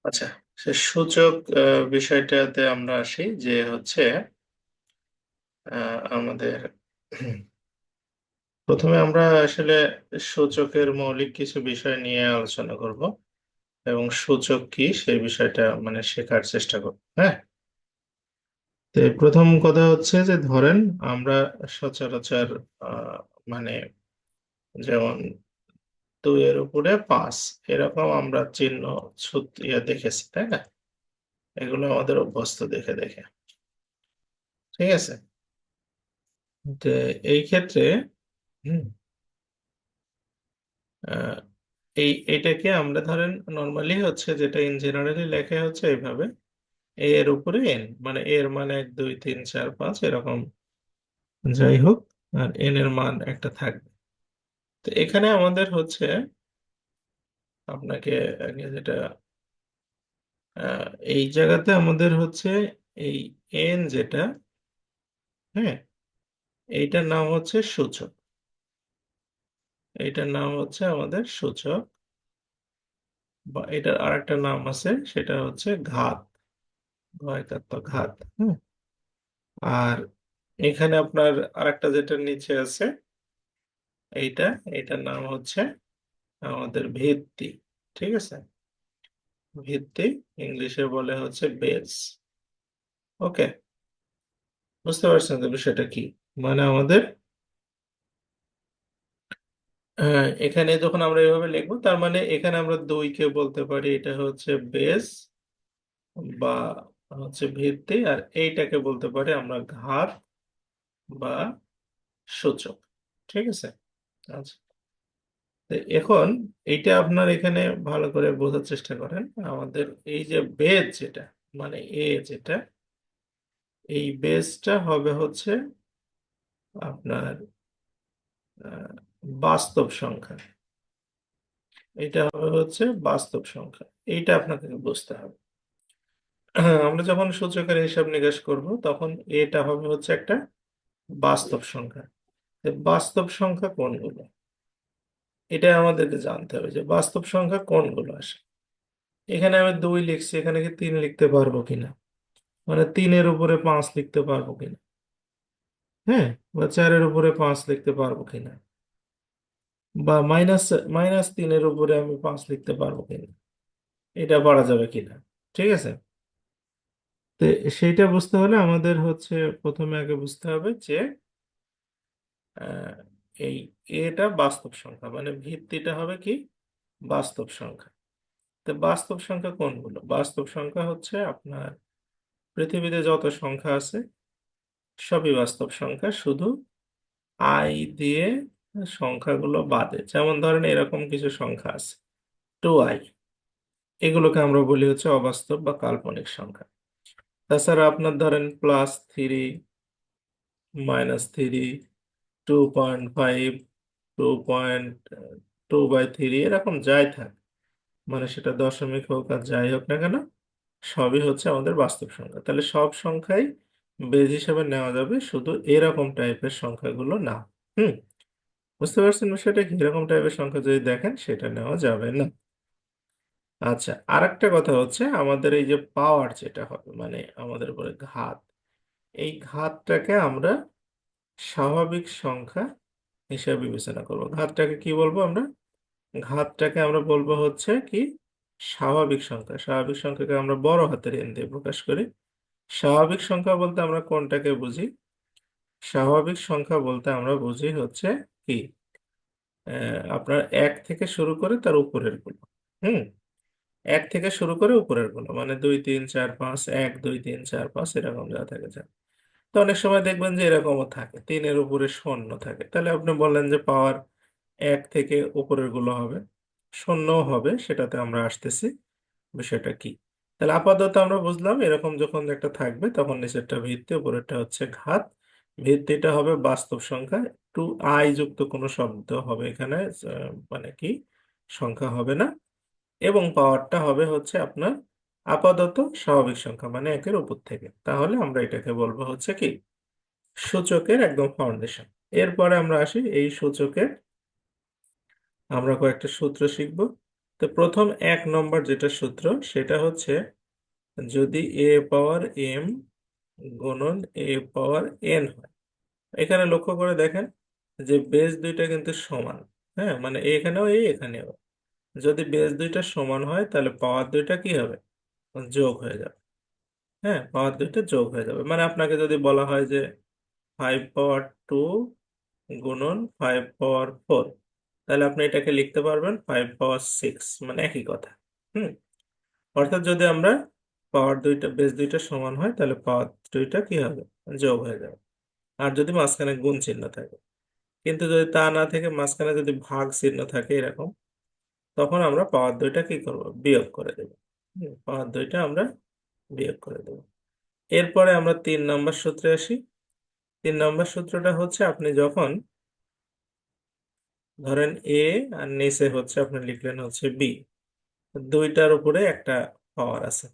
আচ্ছা, সে সূচক বিষয়টাতে আমরা আসি যে হচ্ছে আমাদের প্রথমে আমরা আসলে সূচকের মৌলিক কিছু বিষয় নিয়ে আলোচনা করব এবং সূচক কি সেই বিষয়টা মানে শেখার চেষ্টা করব। হ্যাঁ, তো প্রথম কথা হচ্ছে যে ধরেন আমরা সচরাচর আহ, মানে যেমন 2 এর উপরে 5 এরকম আমরা চিহ্ন দেখেছি, তাই না? এগুলো আমাদের অভ্যস্ত দেখে দেখে। ঠিক আছে, তো এই ক্ষেত্রে হুম, আহ, এইটাকে আমরা ধরেন নর্মালি হচ্ছে যেটা ইন জেনারেলি লেখা হচ্ছে এইভাবে: এ এর উপরে এন, মানে এর মান 1 2 3 4 5 এরকম যাই হোক, আর এন এর মান একটা থাকবে। তো এখানে আমাদের হচ্ছে আপনাকে আগে যেটা আহ, এই জায়গাতে আমাদের হচ্ছে এই এন যেটা, হ্যাঁ, এইটার নাম হচ্ছে সূচক। এইটার নাম হচ্ছে আমাদের সূচক, বা এটার আরেকটা নাম আছে, সেটা হচ্ছে ঘাত, ঘাত ঘাত। হ্যাঁ, আর এখানে আপনার আরেকটা যেটা নিচে আছে এইটা, এটার নাম হচ্ছে আমাদের ভিত্তি। ঠিক আছে, ভিত্তি ইংলিশে বলে হচ্ছে বেস। ওকে, বুঝতে পারছেন তো বিষয়টা কি? মানে আমাদের এখানে যখন আমরা এভাবে লিখবো তার মানে এখানে আমরা দুইকে বলতে পারি এটা হচ্ছে বেস বা হচ্ছে ভিত্তি, আর এইটাকে বলতে পারি আমরা ঘাত বা সূচক। ঠিক আছে, আচ্ছা, তো এখন এইটা আপনার এখানে ভালো করে বোঝার চেষ্টা করেন। আমাদের এই যে বেস যেটা, মানে এ যেটা, এই বেসটা হবে হচ্ছে আপনার আহ, বাস্তব সংখ্যা। এটা হবে হচ্ছে বাস্তব সংখ্যা। এইটা আপনাকে বুঝতে হবে। আমরা যখন সূচকের হিসাব নিকাশ করব তখন এটা হবে হচ্ছে একটা বাস্তব সংখ্যা। তো বাস্তব সংখ্যা কোনগুলো, এটা আমাদেরকে জানতে হবে যে বাস্তব সংখ্যা কোনগুলো আসে। এখানে আমি 2 লিখছি, এখানে কি 3 লিখতে পারবো কিনা, মানে 3-এর উপরে 5 লিখতে পারবো কিনা, হ্যাঁ, বা 4-এর উপরে 5 লিখতে পারবো কিনা, বা -3-এর উপরে আমি 5 লিখতে পারবো কিনা, এটা পারা যাবে কিনা। ঠিক আছে, তো সেইটা বুঝতে হলে আমাদের হচ্ছে প্রথমে আগে বুঝতে হবে যে আহ, এই এটা বাস্তব সংখ্যা, মানে ভিত্তিটা হবে কি বাস্তব সংখ্যা। তো বাস্তব সংখ্যা কোনগুলো? বাস্তব সংখ্যা হচ্ছে আপনার পৃথিবীতে যত সংখ্যা আছে সবই বাস্তব সংখ্যা, শুধু আই দিয়ে সংখ্যাগুলো বাদে। যেমন ধরেন এরকম কিছু সংখ্যা আছে 2i, এগুলোকে আমরা বলি হচ্ছে অবাস্তব বা কাল্পনিক সংখ্যা। তাছাড়া আপনার ধরেন +3, -3, 2.5, 2.2/3 এরকম যাই থাক, মানে সেটা দশমিক হোক আর যাই হোক না কেন, সবই হচ্ছে আমাদের বাস্তব সংখ্যা। তাহলে সব সংখ্যাই বেজ হিসেবে নেওয়া যাবে, শুধু এরকম টাইপের সংখ্যাগুলো না। হুম, বুঝতে পারছেন বিষয়টা কি? এরকম টাইপের সংখ্যা যদি দেখেন সেটা নেওয়া যাবে না। আচ্ছা, আরেকটা কথা হচ্ছে আমাদের এই যে পাওয়ার যেটা হবে, মানে আমাদের উপরে ঘাত, এই ঘাতটাকে আমরা স্বাভাবিক সংখ্যা হিসেবে বিবেচনা করব। ঘাতটাকে কি বলবো আমরা? ঘাতটাকে আমরা বলবো হচ্ছে কি স্বাভাবিক সংখ্যা। স্বাভাবিক সংখ্যাকে আমরা বড় হাতের এন দিয়ে প্রকাশ করি। স্বাভাবিক সংখ্যা বলতে আমরা কোনটাকে বুঝি? স্বাভাবিক সংখ্যা বলতে আমরা বুঝি হচ্ছে কি আপনার 1 থেকে শুরু করে তার উপরের গুলো। হুম, 1 থেকে শুরু করে উপরের গুলো, মানে 2 3 4 5, 1 2 3 4 5 এরকম যা থাকে যায়। তো অনেক সময় দেখবেন যে এরকমও থাকে, 3-এর উপরে শূন্য থাকে। তাহলে আপনি বললেন যে পাওয়ার 1 থেকে উপরের গুলো হবে, শূন্যও হবে, সেটাতে আমরা আসতেছি। বিষয়টা কি? তাহলে আপাতত আমরা বুঝলাম এরকম যখন একটা থাকবে তখন নিচেরটা ভিত্তি, উপরেরটা হচ্ছে ঘাত। ভিত্তিটা হবে বাস্তব সংখ্যা, টু আই যুক্ত কোনো শব্দ হবে এখানে, মানে কি সংখ্যা হবে না। এবং পাওয়ারটা হবে হচ্ছে আপনার আপাতত স্বাভাবিক সংখ্যা, মানে 1-এর উপর থেকে। তাহলে আমরা এটাকে বলবো হচ্ছে কি সূচকের একদম ফাউন্ডেশন। এরপরে আমরা আসি এই সূচকের আমরা কয়েকটা সূত্র শিখব। তো প্রথম 1 নম্বর যেটা সূত্র সেটা হচ্ছে যদি এ পাওয়ার এম গুণন এ পাওয়ার এন হয়, এখানে লক্ষ্য করে দেখেন যে বেস দুইটা কিন্তু সমান। হ্যাঁ, মানে এখানেও এখানেও যদি বেস দুইটা সমান হয় তাহলে পাওয়ার দুইটা কি হবে, যোগ হয়ে যাবে। হ্যাঁ, পাওয়ার দুইটা যোগ হয়ে যাবে, মানে আপনাকে যদি বলা হয় যে 5 পাওয়ার 2 গুণন 5 পাওয়ার 4, তাহলে আপনি এটাকে লিখতে পারবেন 5 পাওয়ার 6, মানে একই কথা। হুম, অর্থাৎ যদি আমরা পাওয়ার দুইটা বেস দুইটা সমান হয় তাহলে পাওয়ার দুইটা কি হবে, যোগ হয়ে যাবে। আর যদি মাঝখানে গুণ চিহ্ন থাকে, কিন্তু যদি তা না থেকে মাঝখানে যদি ভাগ চিহ্ন থাকে এরকম, তখন আমরা পাওয়ার দুইটা কি করব, বিয়োগ করে দেব। পাওয়ার দুইটা আমরা বিয়োগ করে দেব। এরপরে আমরা 3 নম্বর সূত্রে আসি। 3 নম্বর সূত্রটা হচ্ছে আপনি যখন ধরেন এ আর নিচে হচ্ছে আপনি লিখলেন হচ্ছে বি, দুইটার উপরে একটা পাওয়ার আছে,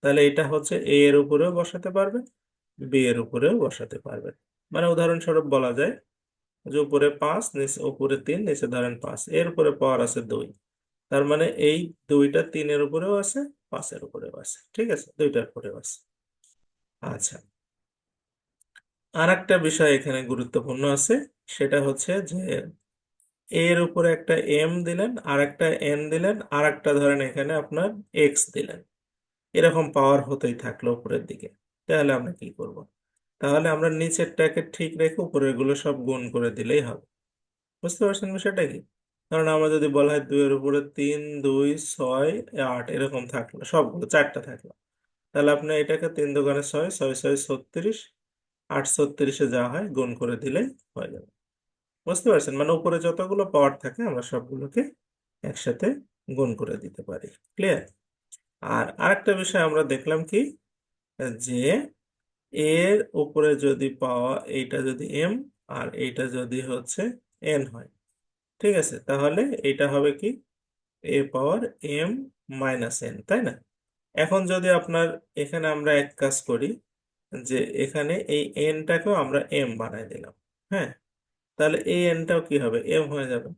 তাহলে এটা হচ্ছে এ এর উপরেও বসাতে পারবেন, বি এর উপরেও বসাতে পারবেন। মানে উদাহরণস্বরূপ বলা যায় যে উপরে 5, নিচে উপরে 3, নিচে ধরেন 5, এর উপরে পাওয়ার আছে 2, তার মানে এই দুইটা 3-এর উপরেও আছে, 5-এর উপরেও আছে। ঠিক আছে, দুইটার উপরেও আছে। আচ্ছা, আর একটা বিষয় এখানে গুরুত্বপূর্ণ আছে, সেটা হচ্ছে যে এর উপরে একটা এম দিলেন, আর একটা এন দিলেন, আর একটা ধরেন এখানে আপনার এক্স দিলেন, এরকম পাওয়ার হতেই থাকলো উপরের দিকে। তাহলে আমরা কি করব, তাহলে আমরা নিচেরটাকে ঠিক রেখে উপরের গুলো সব গুণ করে দিলেই হবে। বুঝতে পারছেন বিষয়টা কি? কারণ আমরা যদি বলা হয় 2-এর উপরে 3, 2, 6, 8 এরকম থাকলো, সবগুলো 4টা থাকলো, তাহলে আপনি এটাকে 3 দোকানে 6, 6, 6, 36, 8 36-এ যা হয় গুণ করে দিলেই হয়ে যাবে। বুঝতে পারছেন, মানে উপরে যতগুলো পাওয়ার থাকে আমরা সবগুলোকে একসাথে গুণ করে দিতে পারি। ক্লিয়ার? আর আরেকটা বিষয় আমরা দেখলাম কি, যে এর উপরে যদি পাওয়া এইটা যদি এম আর এইটা যদি হচ্ছে এন হয়, ঠিক আছে, তাহলে এটা হবে কি এ পাওয়ার এম মাইনাস এন, তাই না? এখন যদি আপনার এখানে আমরা এক কাজ করি, যে এখানে এই এনটাকেও আমরা এম বানাই দিলাম। হ্যাঁ, তাহলে এই এনটাও কি হবে, এম হয়ে যাবে।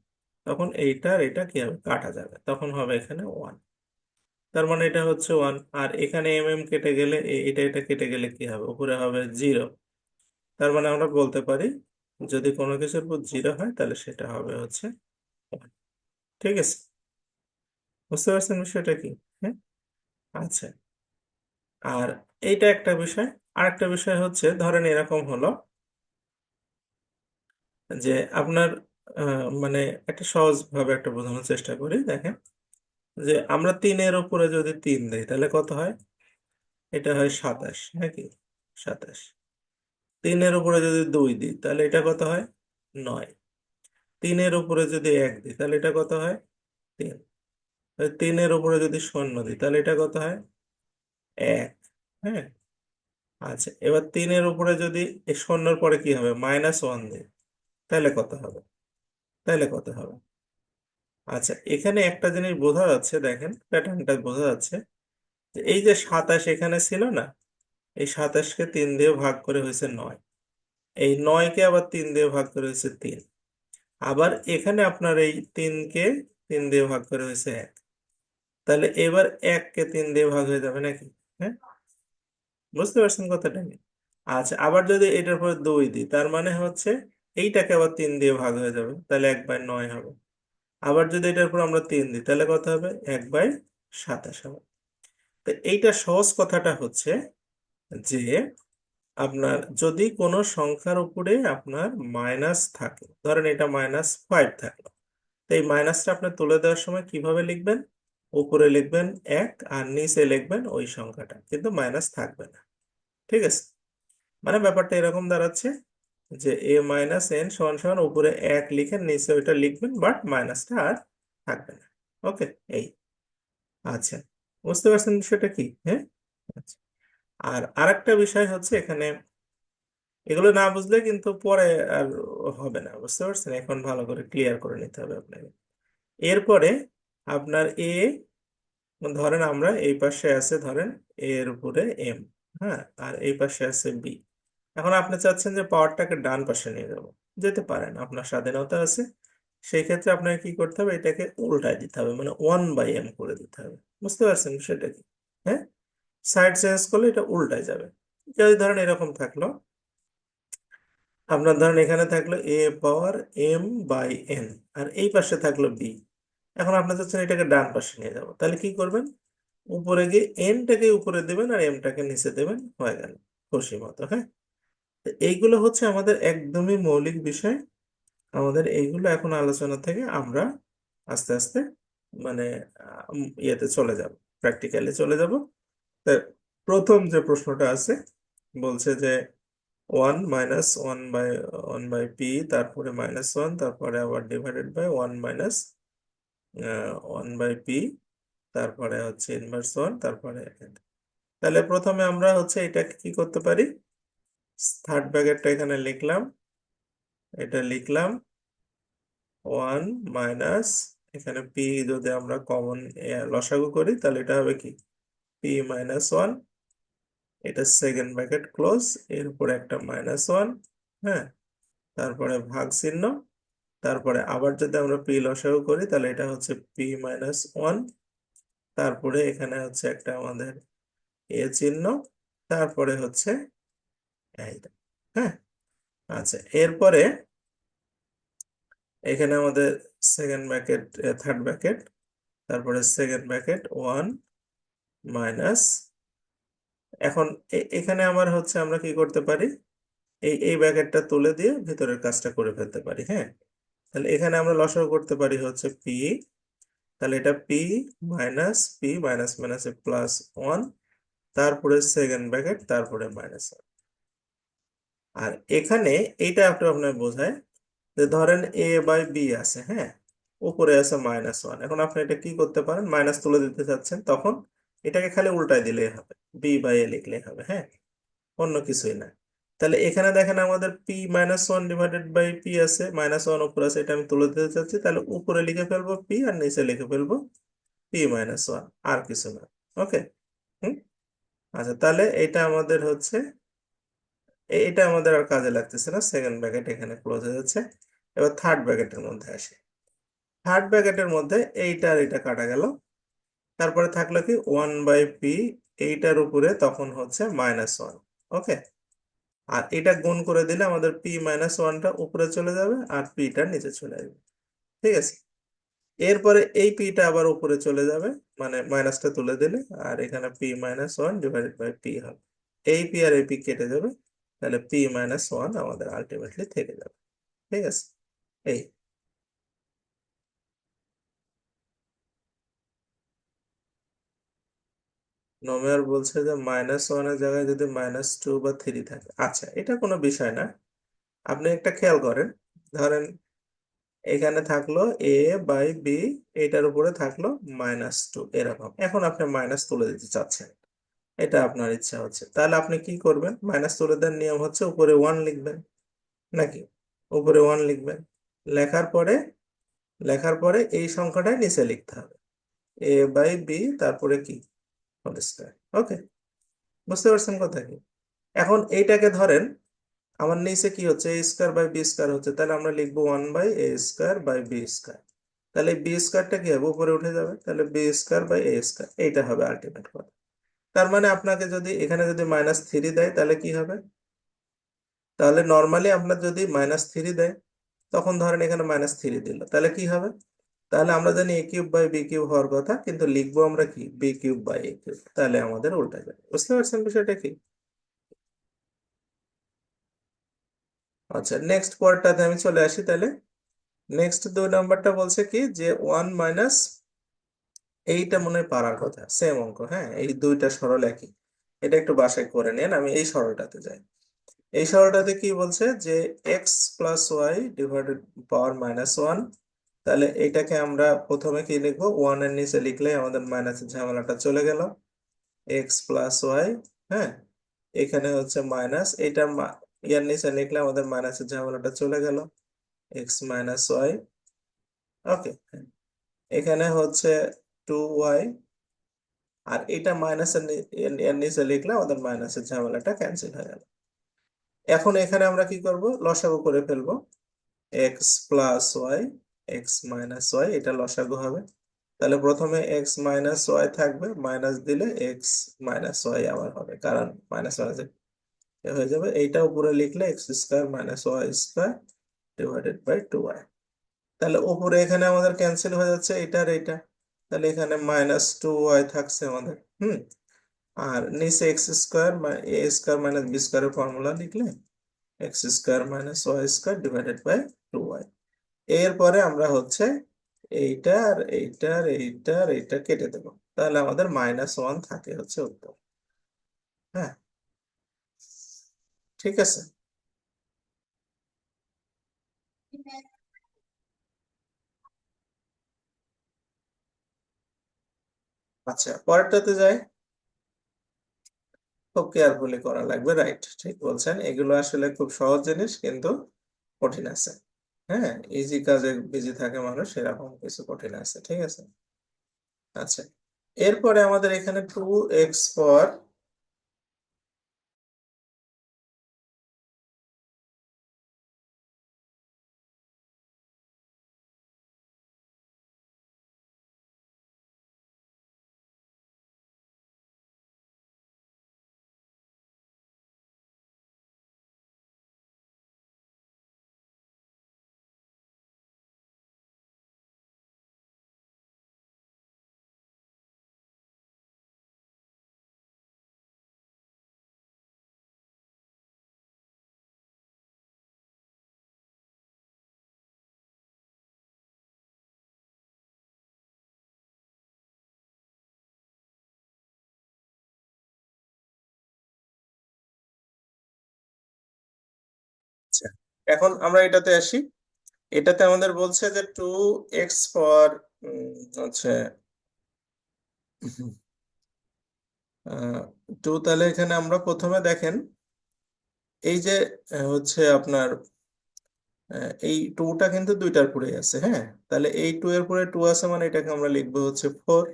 তখন এইটা আর এটা কি হবে, কাটা যাবে, তখন হবে এখানে 1। তার মানে এটা হচ্ছে 1, আর এখানে এম এম কেটে গেলে এটা এটা কেটে গেলে কি হবে, উপরে হবে 0। তার মানে আমরা বলতে পারি যদি কোনো কিছুর উপর 0 হয় তাহলে সেটা হবে হচ্ছে 1। ঠিক আছে, বুঝতে পারছেন বিষয়টা কি? হ্যাঁ, আচ্ছা। আর এইটা একটা বিষয়। আর একটা বিষয় হচ্ছে ধরেন এরকম হলো যে আপনার মানে একটা সহজ ভাবে একটা বোঝানোর চেষ্টা করি, দেখেন যে আমরা 3-এর উপরে যদি 3 দেই তাহলে কত হয়, এটা হয় 27 নাকি, 27। 3-এর উপরে যদি 2 দিই তাহলে এটা কত হয়, 9। 3-এর উপরে যদি 1 দিই তাহলে এটা কত হয়, 3। 3-এর উপরে যদি শূন্য দিই তাহলে এটা কত হয়, 1। হ্যাঁ, আচ্ছা, এবার 3-এর উপরে যদি এই শূন্যর পরে কি হবে, -1 দিই, তাহলে কত হবে, তাহলে কত হবে? আচ্ছা, এখানে একটা জিনিস বোঝা যাচ্ছে, দেখেন প্যাটার্নটা বোঝা যাচ্ছে, যে এই যে 27 এখানে ছিল না, এই 27-কে 3 দিয়ে ভাগ করে হয়েছে 9, এই 9-কে আবার 3 দিয়ে ভাগ করে হয়েছে 3, আবার এখানে আপনার এই 3-কে 3 দিয়ে ভাগ করে হয়েছে 1, তাহলে এবার 1-কে 3 দিয়ে ভাগ হয়ে যাবে নাকি? হ্যাঁ, বুঝতে পারছেন কথাটা কি? আচ্ছা, আবার যদি এটার পরে 2 দিই তার মানে হচ্ছে এইটাকে আবার 3 দিয়ে ভাগ হয়ে যাবে, তাহলে 1/9 হবে। আবার যদি এটার পর আমরা 3 দিই তাহলে কত হবে, 1/27 হবে। তো এইটা সহজ কথাটা হচ্ছে যে আপনার যদি কোনো সংখ্যার উপরে আপনার মাইনাস থাকে, ধরেন এটা -5 থাকলো, তো এই মাইনাসটা আপনি তুলে দেওয়ার সময় কিভাবে লিখবেন, উপরে লিখবেন 1 আর নিচে লিখবেন ওই সংখ্যাটা, কিন্তু মাইনাস থাকবে না। ঠিক আছে, মানে ব্যাপারটা এরকম দাঁড়াচ্ছে যে a-n = উপরে 1 লিখে নিচে ওইটা লিখবেন, বাট মাইনাসটা আর থাকবে না। ওকে, এই, আচ্ছা, বুঝতে পারছেন বিষয়টা কি? হ্যাঁ, আচ্ছা। আর আরেকটা বিষয় হচ্ছে এখানে, এগুলো না বুঝলে কিন্তু পরে আর হবে না, বুঝতে পারছেন, এখন ভালো করে ক্লিয়ার করে নিতে হবে আপনাকে। এরপরে আপনার ধরেন আমরা এই পাশে আছে ধরেন এর উপরে এম, হ্যাঁ, আর এই পাশে আছে বি। এখন আপনি চাচ্ছেন যে পাওয়ারটাকে ডান পাশে নিয়ে যাব, যেতে পারেন, আপনার স্বাধীনতা আছে, সেই ক্ষেত্রে আপনাকে কি করতে হবে, এটাকে উল্টায় দিতে হবে, মানে 1/m করে দিতে হবে। বুঝতে পারছেন সেটা কি? হ্যাঁ, সাইড চেঞ্জ করলে এটা উল্টায় যাবে। যদি ধরেন এরকম থাকলো, আপনার ধরেন এখানে থাকলো a⁻m/n, আর এই পাশে থাকলো b। এখন আপনি চাচ্ছেন এটাকে ডান পাশে নিয়ে যাব, তাহলে কি করবেন, উপরে গিয়ে এনটাকে উপরে দেবেন আর এমটাকে নিচে দেবেন, হয়ে গেল খুশি মতো। হ্যাঁ, তো এইগুলো হচ্ছে আমাদের একদমই মৌলিক বিষয়। আমাদের এইগুলো এখন আলোচনা থেকে আমরা আস্তে আস্তে মানে ইয়েতে চলে যাব, প্র্যাকটিক্যালি চলে যাব। তা প্রথম যে প্রশ্নটা আছে, বলছে যে 1 - 1/1/p, তারপরে -1, তারপরে আবার /1/p, তারপরে হচ্ছে -1, তারপরে তাহলে প্রথমে আমরা হচ্ছে এটাকে কি করতে পারি, থার্ড ব্র্যাকেটটা এখানে লিখলাম, এটা লিখলাম 1 - এখানে p, যদি আমরা কমন লসাগু করি তাহলে এটা হবে কি, p-1, এটা সেকেন্ড ব্র্যাকেট ক্লোজ, এর উপরে একটা -1, হ্যাঁ, তারপরে ভাগ চিহ্ন, তারপরে আবার যদি আমরা p লসাগু করি তাহলে এটা হচ্ছে p-1, তারপরে এখানে হচ্ছে একটা আমাদের চিহ্ন, তারপরে হচ্ছে এইটা। হ্যাঁ, আচ্ছা, এরপরে এখানে আমাদের সেকেন্ড ব্র্যাকেট, থার্ড ব্র্যাকেট, তারপরে সেকেন্ড ব্র্যাকেট 1 মাইনাস, এখন এখানে আমার হচ্ছে আমরা কি করতে পারি, এই ব্র্যাকেটটা তুলে দিয়ে ভিতরের কাজটা করে ফেলতে পারি। হ্যাঁ, তাহলে এখানে আমরা লসাগু করতে পারি হচ্ছে p, তাহলে এটা p মাইনাস মাইনাসে +1, তারপরে সেকেন্ড ব্র্যাকেট, তারপরে -1। আর এখানে এইটা একটু আপনার বোঝায় যে ধরেন a/b আছে, হ্যাঁ, উপরে আছে -1, এখন আপনি এটা কি করতে পারেন, মাইনাস তুলে দিতে চাচ্ছেন, তখন এটাকে খালি উল্টাই দিলেই হবে, b/a লিখলেই হবে। হ্যাঁ, অন্য কিছুই না। তাহলে এখানে দেখেন আমাদের p-1/p আছে, -1 উপরে আছে, এটা আমি তুলে দিতে চাচ্ছি, তাহলে উপরে লিখে ফেলবো p আর নিচে লিখে ফেলবো p-1, আর কিছু না। ওকে। হুম, আচ্ছা, তাহলে এটা আমাদের হচ্ছে এটা আমাদের আর কাজে লাগতেছে না, সেকেন্ড ব্র্যাকেট এখানে ক্লোজ হয়ে যাচ্ছে। এবার থার্ড ব্র্যাকেটের মধ্যে আসি, থার্ড ব্র্যাকেটের মধ্যে এইটা আর এটা কাটা গেল, তারপরে থাকলো কি 1/p, এইটার উপরে তখন হচ্ছে -1। ওকে, আর এটা গুণ করে দিলে আমাদের p-1টা উপরে চলে যাবে আর পিটা নিচে চলে আসবে। ঠিক আছে, এরপরে এই পিটা আবার উপরে চলে যাবে, মানে মাইনাসটা তুলে দিলে, আর এখানে p-1/p হবে, এই পি আর এই পি কেটে যাবে, তাহলে p-1 আমাদের আলটিমেটলি থেকে যাবে। ঠিক আছে, এই নোমের বলছে যে -1-এর জায়গায় যদি -2 বা 3 থাকে, আচ্ছা এটা কোনো বিষয় না। আপনি একটা খেয়াল করেন, ধরেন এখানে থাকলো a/b, এটার উপরে থাকলো -2, এরকম। এখন আপনি মাইনাস তুলে দিতে চাচ্ছেন, এটা আপনার ইচ্ছা হচ্ছে, তাহলে আপনি কি করবেন, মাইনাস তুলে দেওয়ার নিয়ম হচ্ছে উপরে 1 লিখবেন, নাকি উপরে 1 লিখবেন, লেখার পরে এই সংখ্যাটাই নিচে লিখতে হবে, a/b, তারপরে কি, হোল স্কয়ার। ওকে, বুঝতে পারছেন কথা কি? এখন এইটাকে ধরেন আমার নিচে কি হচ্ছে, a² / b² হচ্ছে, তাহলে আমরা লিখবো 1/a²/b²। তাহলে b² কি হবে, উপরে উঠে যাবে, তাহলে b²/a², এইটা হবে আলটিমেট কথা। তার মানে আপনাকে যদি এখানে যদি -3 দেয় তাহলে কি হবে, তাহলে নর্মালি আপনার যদি -3 দেয়, তখন ধরেন এখানে -3 দিল, তাহলে কি হবে, তাহলে আমরা জানি a³ / b³ হওয়ার কথা, কিন্তু লিখবো আমরা কি b³/a³, তাহলে আমাদের উল্টা যাবে। বুঝতে পারছেন বিষয়টা কি? আচ্ছা, নেক্সট পরেরটাতে আমি চলে আসি তাহলে। নেক্সট 2 নাম্বারটা বলছে কি যে 1 মাইনাস, এইটা মনে হয় পারার কথা, সেম অঙ্ক। হ্যাঁ, এই দুইটা সরল একই, এটা একটু বাসায় করে নেন, আমি এই সরলটাতে যাই। এই সরলটাতে কি বলছে যে x+y/(পাওয়ার-1), তাহলে এটাকে আমরা প্রথমে কি লিখবো, 1 এর নিচে লিখলে আমাদের মাইনাসের ঝামেলাটা চলে গেল, x+y, হ্যাঁ, এখানে হচ্ছে মাইনাস, এটা ইয়ার নিচে লিখলে আমাদের মাইনাসের ঝামেলাটা চলে গেল, x-y। ওকে, এখানে হচ্ছে 2y, আর এটা মাইনাসের এর নিচে লিখলে আমাদের মাইনাসের ঝামেলাটা ক্যান্সেল হয়ে গেল। এখন এখানে আমরা কি করব, লসাগু করে ফেলবো, x+y এক্স মাইনাস ওয়াই, এটা লসাগু হবে। তাহলে প্রথমে এক্স মাইনাস ওয়াই থাকবে, মাইনাস দিলে এক্স মাইনাস ওয়াই আবার হবে, কারণ মাইনাস মাইনাস হয়ে যাবে। এইটা উপরে লিখলে x square minus y square divided by 2y। তাহলে উপরে এখানে আমাদের ক্যান্সেল হয়ে যাচ্ছে এটা আর এটা, তাহলে এখানে -2y থাকছে আমাদের। আর নিচে x square a square minus b স্কোয়ারের ফর্মুলা লিখলে x square minus y square divided by 2y। এরপরে আমরা হচ্ছে এইটার এইটার এইটার এইটা কেটে দেবো, তাহলে আমাদের -1 থাকে হচ্ছে উত্তর। হ্যাঁ, ঠিক আছে। আচ্ছা, পরেরটাতে যাই। খুব কেয়ারফুলি করা লাগবে, রাইট, ঠিক বলছেন। এগুলো আসলে খুব সহজ জিনিস, কিন্তু কঠিন আছে। হ্যাঁ, ইজি কাজে বিজি থাকে মানুষ, এরকম কিছু কঠিন আছে, ঠিক আছে। আচ্ছা, এরপরে আমাদের এখানে 2x পর আচ্ছা, এখন আমরা এটাতে আসি। এটাতে আমাদের বলছে যে 2x পর হচ্ছে 2, তাহলে এখানে আমরা প্রথমে দেখেন এই যে হচ্ছে আপনার এই টুটা কিন্তু দুইটার পরেই আছে। হ্যাঁ, তাহলে এই 2 এর পরে 2 আছে, মানে এটাকে আমরা লিখবো হচ্ছে 4।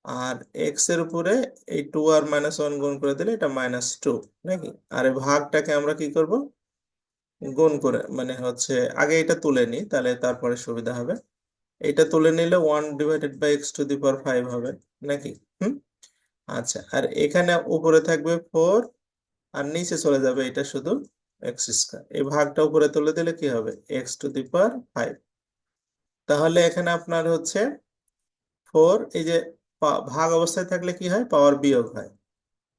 আর এক্স এর উপরে এই 2 আর -1 গুণ করে দিলে এটা -2 নাকি। আর এই ভাগটাকে আমরা কি করব, গুণ করে, মানে হচ্ছে আগে এটা তুলে নিই, তাহলে তারপরে সুবিধা হবে। এটা তুলে নিলে 1/x⁵ হবে নাকি। হুম। আচ্ছা, আর এখানে উপরে থাকবে 4, আর নিচে চলে যাবে এটা শুধু এক্স স্কোয়ার। এই ভাগটা উপরে তুলে দিলে কি হবে, x⁵ তাহলে এখানে আপনার হচ্ছে 4, এই যে ভাগ অবস্থায় থাকলে কি হয়, পাওয়ার বিয়োগ হয়,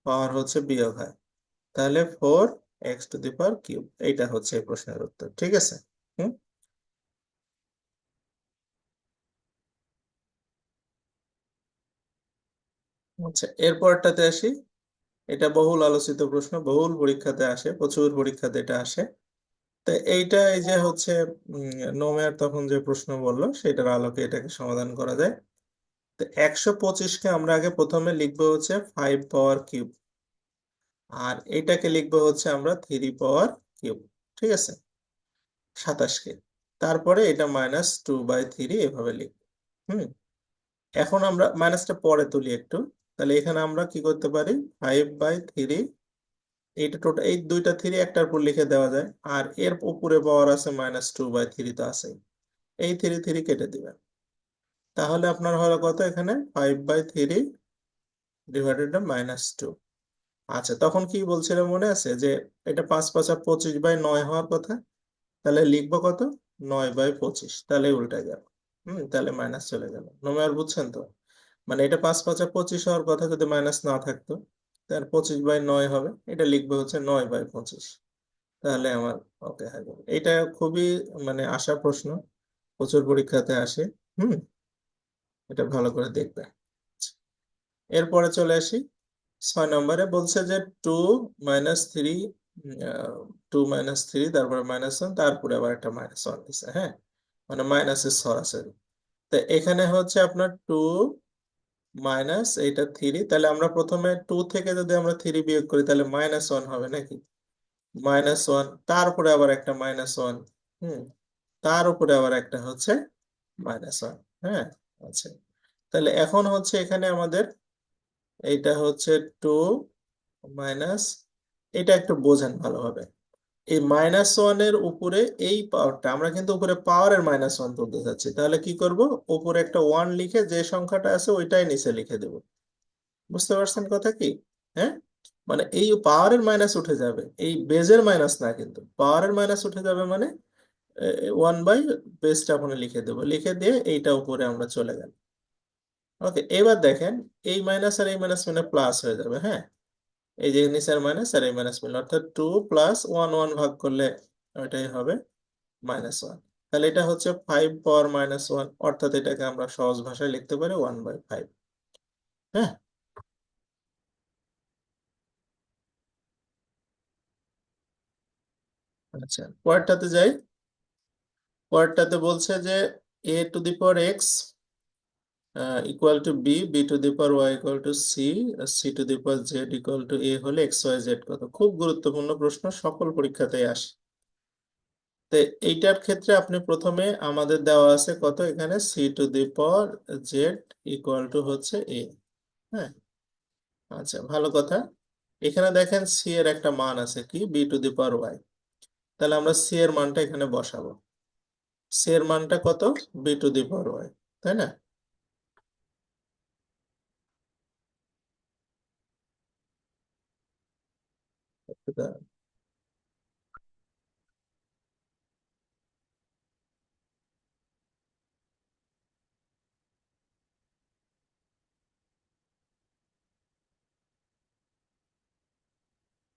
পাওয়ার হচ্ছে বিয়োগ হয়। তাহলে 4x⁵, এইটা হচ্ছে এই প্রশ্নের উত্তর, ঠিক আছে। হুম। আচ্ছা, এরপরটাতে আসি। এটা বহুল আলোচিত প্রশ্ন, বহুল পরীক্ষাতে আসে, প্রচুর পরীক্ষাতে এটা আসে। তো এইটা এই যে হচ্ছে নোমের তখন যে প্রশ্ন বললো সেটার আলোকে এটাকে সমাধান করা যায়। তো 125কে আমরা আগে প্রথমে লিখবো হচ্ছে 5 পাওয়ার কিউব, আর এটাকে লিখবো হচ্ছে আমরা 3 পাওয়ার কিউব, ঠিক আছে, 27কে। তারপরে এটা -2/3 এভাবে লিখবো। হুম। এখন আমরা মাইনাসটা পরে তুলি একটু। তাহলে এখানে আমরা কি করতে পারি, 5/3, এইটা টোটাল, এই দুইটা 3 একটার উপর লিখে দেওয়া যায়। আর এর উপরে পাওয়ার আছে -2/3 তো আছে, এই 3 কেটে দিবেন। তাহলে আপনার হলো কত, এখানে 5/3 ডিভাইডেড বাই -2। আচ্ছা, তখন কি বলছিলাম মনে আছে যে এটা 5×5 = 25/9 হওয়ার কথা। তাহলে লিখবো কত, 9/25, তাহলে উল্টে গেল। তাহলে মাইনাস চলে গেল। নোমের বুঝছেন তো, মানে এটা 5×5 = 25 হওয়ার কথা যদি মাইনাস না থাকতো, তাহলে 25/9 হবে, এটা লিখবো হচ্ছে 9/25। তাহলে আমার ওকে হয়ে যাবে। এটা খুবই মানে আসা প্রশ্ন, প্রচুর পরীক্ষাতে আসে। হুম। এটা ভালো করে দেখবে। এরপরে চলে আসি 6 নম্বরে, বলছে যে 2 - 3, 2 - 3, তারপরে -1, তারপরে আবার একটা -1 দিছে। হ্যাঁ, মানে মাইনাসের সরাসরি। তো এখানে হচ্ছে আপনার 2 মাইনাস এইটা 3, তাহলে আমরা প্রথমে 2 থেকে যদি আমরা 3 বিয়োগ করি তাহলে -1 হবে নাকি। -1, তারপরে আবার একটা -1। হুম। তার উপরে আবার একটা হচ্ছে -1। হ্যাঁ। আচ্ছা, তাহলে এখন হচ্ছে এখানে আমাদের এইটা হচ্ছে 2 মাইনাস, এটা একটু বোঝেন ভালোভাবে। এই -1 এর উপরে এই পাওয়ারটা, আমরা কিন্তু উপরে পাওয়ারের -1 তুলতে চাচ্ছি, তাহলে কি করব? উপরে একটা 1 লিখে যে সংখ্যাটা আছে ওইটাই নিচে লিখে দেব। বুঝতে পারছেন কথা কি? হ্যাঁ, মানে এই পাওয়ারের মাইনাস উঠে যাবে, এই বেজের মাইনাস না, কিন্তু পাওয়ারের মাইনাস উঠে যাবে মানে 1 বাই বেসটা ওখানে লিখে দেবো, লিখে দিয়ে এইটা উপরে আমরা চলে গেল। ওকে, এবার দেখেন এই মাইনাস আর এই মাইনাস মানে প্লাস হয়ে যাবে। হ্যাঁ, এই যে নিচের মাইনাস আর এই মাইনাস মিলে, অর্থাৎ 2 + 1 ভাগ করলে ওইটাই হবে -1। তাহলে এটা হচ্ছে 5 পাওয়ার -1, অর্থাৎ এটাকে আমরা সহজ ভাষায় লিখতে পারি 1/5। হ্যাঁ, আচ্ছা পরেরটাতে যাই। পরেরটাতে বলছে যে a⁴x = b, b⁴y = c, c⁴z = a হলে x y z কত? খুব গুরুত্বপূর্ণ প্রশ্ন, সকল পরীক্ষাতেই আসে। তো এইটার ক্ষেত্রে আপনি প্রথমে, আমাদের দেওয়া আছে কত এখানে, c⁴z = হচ্ছে a। হ্যাঁ, আচ্ছা ভালো কথা। এখানে দেখেন c এর একটা মান আছে কি, b⁴y। তাহলে আমরা c এর মানটা এখানে বসাবো। c এর মানটা কত? b⁴y, তাই না?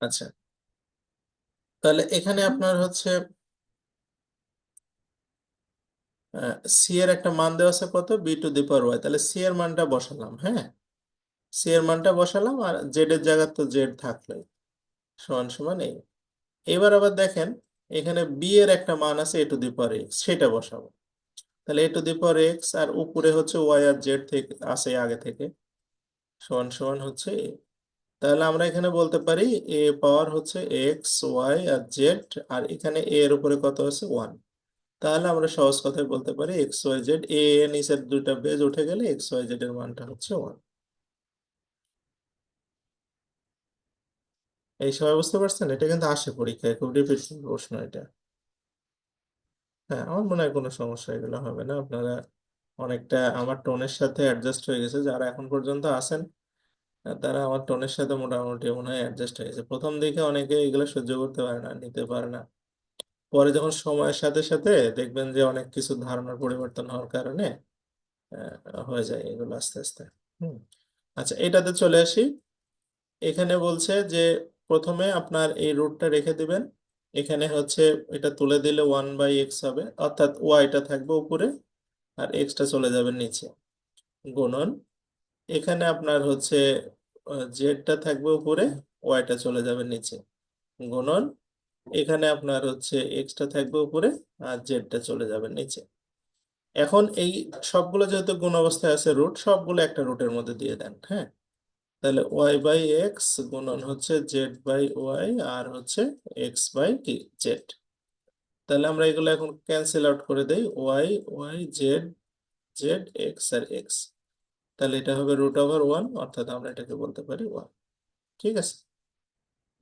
আচ্ছা, তাহলে এখানে আপনার হচ্ছে সি এর একটা মান দেওয়া আছে কত, b⁴y, তাহলে সি এর মানটা বসালাম। হ্যাঁ, সি এর মানটা বসালাম, আর জেড এর জায়গায় তো জেড থাকলোই, সমান সমান এই। এবার আবার দেখেন এখানে বি এর একটা মান আছে a⁴x, সেটা বসাবো। তাহলে a⁴x আর উপরে হচ্ছে ওয়াই আর জেড থেকে আছে আগে থেকে, সমান সমান হচ্ছে a। তাহলে আমরা এখানে বলতে পারি এ পাওয়ার হচ্ছে এক্স ওয়াই আর জেড, আর এখানে a এর উপরে কত আছে, 1। তাহলে আমরা সহজ কথায় বলতে পারি এক্স ওয়াই জেড, এ নিচের দুইটা বেজ উঠে গেলে এক্স ওয়াই জেড এর মানটা হচ্ছে 1। এই সবাই বুঝতে পারছেন? এটা কিন্তু আসে পরীক্ষায়, খুব রিপিট প্রশ্ন এটা। হ্যাঁ, আমার মনে হয় কোনো সমস্যা এগুলো হবে না। আপনারা অনেকটা আমার টোনের সাথে অ্যাডজাস্ট হয়ে গেছে, যারা এখন পর্যন্ত আছেন তারা আমার টোনের সাথে মোটামুটি মনে হয় অ্যাডজাস্ট হয়ে গেছে। প্রথম দিকে অনেকে এগুলো সহ্য করতে পারে না, নিতে পারে না। পরে যখন সময়ের সাথে সাথে দেখবেন যে অনেক কিছু ধারণার পরিবর্তন হওয়ার কারণে হয়ে যায় এগুলো আস্তে আস্তে। হুম, আচ্ছা এটাতে চলে আসি। এখানে বলছে যে প্রথমে আপনার এই রুটটা রেখে দিবেন। এখানে হচ্ছে এটা তুলে দিলে 1/x হবে, অর্থাৎ ওয়াইটা থাকবে উপরে আর এক্সটা চলে যাবে নিচে, গুণন এখানে আপনার হচ্ছে জেডটা থাকবে উপরে, ওয়াইটা চলে যাবে নিচে, গুণন এখানে আপনার হচ্ছে এক্সটা থাকবে উপরে আর জেডটা চলে যাবে নিচে। এখন এই সবগুলো যেহেতু গুণ অবস্থায় আছে, রুট সবগুলো একটা রুটের মধ্যে দিয়ে দেন। হ্যাঁ, তাহলে y/x গুণন হচ্ছে z/y আর হচ্ছে x/ কি জেড। তাহলে আমরা এগুলো এখন ক্যান্সেল আউট করে দেই, y জেড জেড এক্স আর এক্স। তাহলে এটা হবে √1, অর্থাৎ আমরা এটাকে বলতে পারি 1। ঠিক আছে?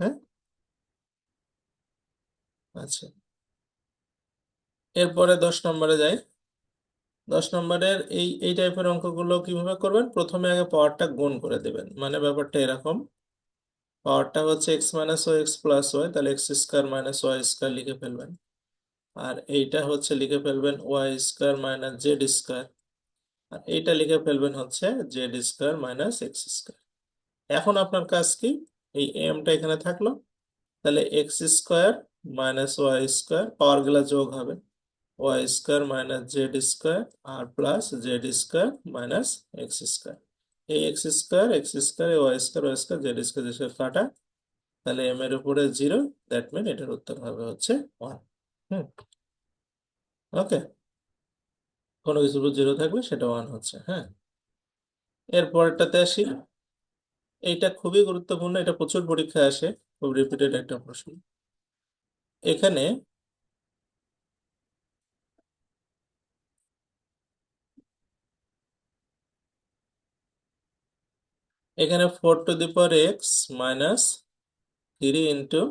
হ্যাঁ, আচ্ছা এরপরে 10 নম্বরে যাই। 10 নম্বরের এই টাইপের অঙ্কগুলো কিভাবে করবেন, প্রথমে আগে পাওয়ারটা গুণ করে দেবেন। মানে ব্যাপারটা এরকম, পাওয়ারটা হচ্ছে x - o x + y, তাহলে x² - y² লিখে ফেলবেন। আর এইটা হচ্ছে লিখে ফেলবেন y² - z²। আর এইটা লিখে ফেলবেন হচ্ছে z² - x²। এখন আপনার কাজ কি, এই এমটা এখানে থাকলো, তাহলে x² - y² পাওয়ার গুলা যোগ হবে, y² - z² আর প্লাস z² - x²। এই x², y², কাটা, তাহলে এম এর উপরে 0, দ্যাট মিন এটার উত্তর হবে হচ্ছে 1। হুম, ওকে, কোনো কিছুর উপর 0 থাকলে সেটা 1 হচ্ছে। হ্যাঁ, এর পরেরটাতে আসি। এইটা খুবই গুরুত্বপূর্ণ, এটা প্রচুর পরীক্ষায় আসে, খুব রিপিটেড একটা প্রশ্ন। এখানে এখানে 4 to the power x - 3 into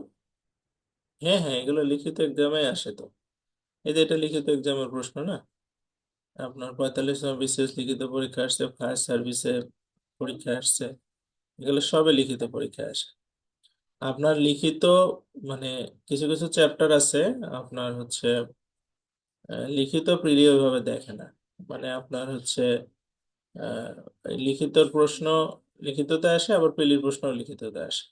হ্যাঁ হ্যাঁ, এগুলো লিখিত এক্সামে আসে তো। এই যে এটা লিখিত এক্সামের প্রশ্ন না। আপনার 45তম বিশেষ লিখিত পরীক্ষা আসছে, ফায়ার সার্ভিসের পরীক্ষা আসছে, এগুলো সবে লিখিত পরীক্ষা আসে। আপনার লিখিত মানে কিছু কিছু চ্যাপ্টার আছে আপনার হচ্ছে লিখিত প্রিলি ওইভাবে দেখে না। মানে আপনার হচ্ছে এই লিখিতর প্রশ্ন লিখিততে আসে, আবার প্রিলির প্রশ্ন লিখিততে আসে।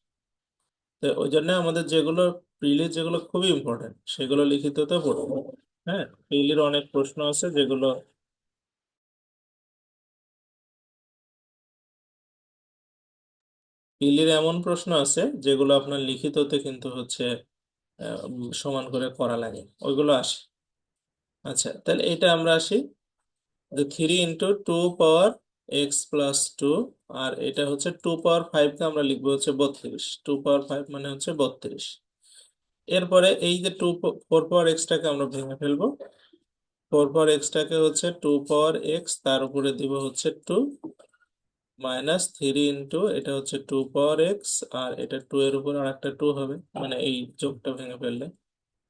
তো ওই জন্য আমাদের যেগুলো প্রিলি যেগুলো খুবই ইম্পর্টেন্ট সেগুলো লিখিততে পড়বো। হ্যাঁ, প্রিলির অনেক প্রশ্ন আছে যেগুলো প্রিলির এমন প্রশ্ন আছে যেগুলো আপনার লিখিততে কিন্তু হচ্ছে সমান করে করা লাগে, ওইগুলো আসে। আচ্ছা, তাহলে এটা আমরা আসি যে 3 × 2 পাওয়ার x + 2, আর এটা হচ্ছে 2 পাওয়ার 5 কে আমরা লিখবো হচ্ছে 32। 2 পাওয়ার 5 মানে হচ্ছে 32। এরপরে এই যে 4 পাওয়ার x টাকে আমরা ভেঙে ফেলবো। 4 পাওয়ার x টাকে হচ্ছে 2 পাওয়ার x, তার উপরে দিব হচ্ছে 2, -3 এটা হচ্ছে 2 পাওয়ার x, আর এটা 2 এর উপর আর একটা 2 হবে, মানে এই যোগটা ভেঙে ফেললে,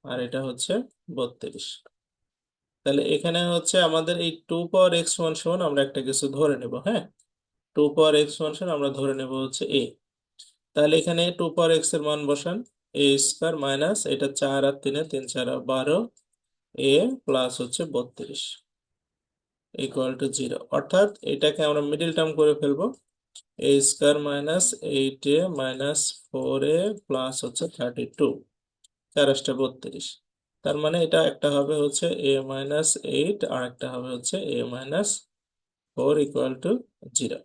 আর এটা হচ্ছে 32। তাহলে এখানে হচ্ছে আমাদের এই 2 পাওয়ার x সমান সমান আমরা একটা কিছু ধরে নেব। হ্যাঁ, 2 পাওয়ার x সমান সমান আমরা ধরে নেব হচ্ছে a। তাহলে এখানে 2 পাওয়ার x এর মান বসান। a² মাইনাস এটা 4 আর 3, 3 × 4 = 12, a প্লাস হচ্ছে 32 = 0। অর্থাৎ এটাকে আমরা মিডিল টার্ম করে ফেলবো। a² minus 8a minus 4a plus হচ্ছে 32, 4 × 8 = 32। তার মানে এটা একটা হবে হচ্ছে a−8, আর একটা হবে হচ্ছে a−4 = 0।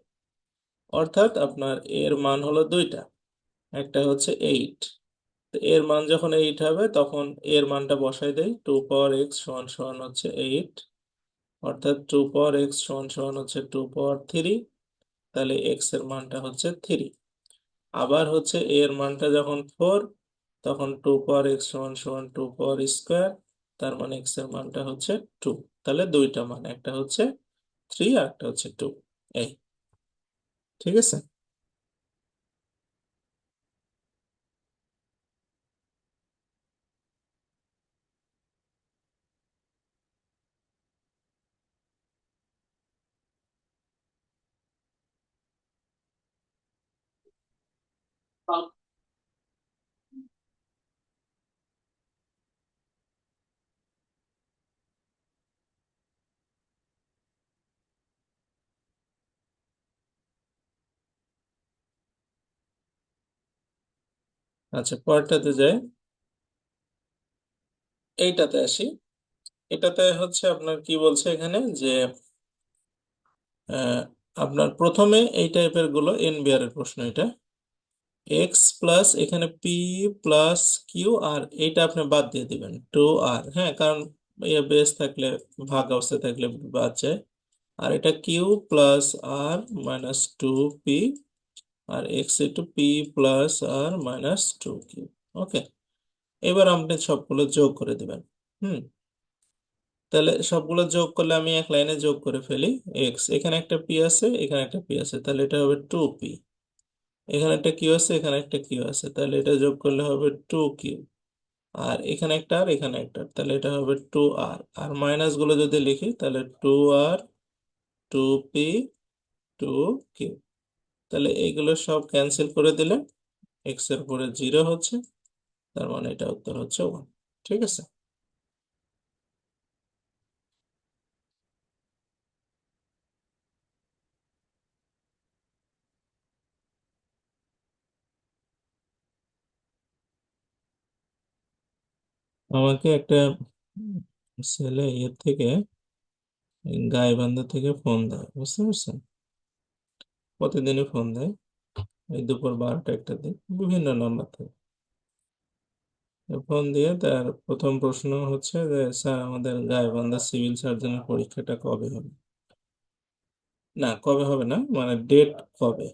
অর্থাৎ আপনার এর মান হলো দুইটা, একটা হচ্ছে 8। তো এর মান যখন 8 হবে তখন এর মানটা বসাই দেই। 2 পাওয়ার x সমান সমান হচ্ছে 8, অর্থাৎ 2 পাওয়ার x সমান সমান হচ্ছে 2 পাওয়ার 3। তাহলে x এর মানটা হচ্ছে 3। আবার হচ্ছে এর মানটা যখন 4, তখন 2 পাওয়ার x সমান সমান 2 পাওয়ার স্কোয়ার, তার মানে x এর মানটা হচ্ছে 2। তাহলে দুইটা মান, একটা হচ্ছে 3 আর একটা হচ্ছে 2। এই, ঠিক আছে। আচ্ছা, পরেরটাতে যাই। এইটাতে আসি। এটাতে হচ্ছে আপনার কি বলছে এখানে যে আহ, আপনার প্রথমে এই টাইপের গুলো এনবিআর এর প্রশ্ন এটা। এক্স প্লাস এখানে পি প্লাস কিউ, আর এইটা আপনি বাদ দিয়ে দিবেন 2r। হ্যাঁ, কারণ বেস থাকলে, ভাগ অবস্থায় থাকলে বাদ যায়। আর এটা কিউ প্লাস আর মাইনাস 2p, আর এক্স ইন্টু পি প্লাস আর মাইনাস 2q। ওকে, এবার আপনি সবগুলো যোগ করে দিবেন। হুম, তাহলে সবগুলো যোগ করলে আমি এক লাইনে যোগ করে ফেলি। এক্স, এখানে একটা পি আছে, এখানে একটা পি আছে, তাহলে এটা হবে 2p। এখানে একটা কিউ আছে, এখানে একটা কিউ আছে, তাহলে এটা যোগ করলে হবে 2q। আর এখানে একটা আর এখানে একটা আর, তাহলে এটা হবে 2r। আর মাইনাস গুলো যদি লিখি তাহলে 2r, 2p, 2q। তাহলে এইগুলো সব ক্যান্সেল করে দিলে এক্স এর উপরে 0 হচ্ছে, তার মানে এটা উত্তর হচ্ছে 1। ঠিক আছে। আমাকে একটা ছেলে ইয়ে থেকে, গাইবান্ধা থেকে ফোন দেয়, বুঝতে পারছেন? প্রতিদিনই ফোন দেয়, এই দুপুর 12টা 1টা দিক বিভিন্ন নাম্বার থেকে ফোন দিয়ে। তার প্রথম প্রশ্ন হচ্ছে যে স্যার আমাদের গাইবান্ধা সিভিল সার্জনের পরীক্ষাটা কবে হবে। না, কবে হবে না, মানে ডেট কবে।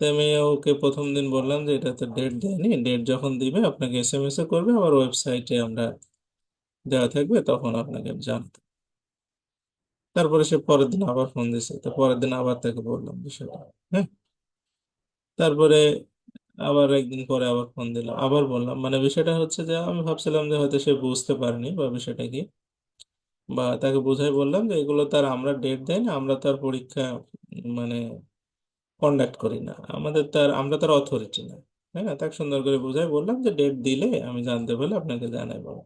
তো আমি ওকে প্রথম দিন বললাম যে এটা তো ডেট দেয়নি, ডেট যখন দিবে আপনাকে এসএমএস এ করবে, আবার ওয়েবসাইটে আমরা দেওয়া থাকবে, তখন আপনাকে জানাতে। তারপরে সে পরের দিন আবার ফোন দিছে, তো পরের দিন আবার তাকে বললাম বিষয়টা। হ্যাঁ, তারপরে আবার একদিন পরে আবার ফোন দিলাম, আবার বললাম, মানে বিষয়টা হচ্ছে যে আমি ভাবছিলাম যে হয়তো সে বুঝতে পারেনি বা বিষয়টা কি, বা তাকে বোঝাই বললাম যে এগুলো তার আমরা ডেট দেয় না, আমরা তার পরীক্ষা মানে কন্ডাক্ট করি না, আমাদের তার আমরা তার অথরিটি না। হ্যাঁ, তাকে সুন্দর করে বুঝাই বললাম যে ডেট দিলে আমি জানতে পারলে আপনাকে জানাই বলো।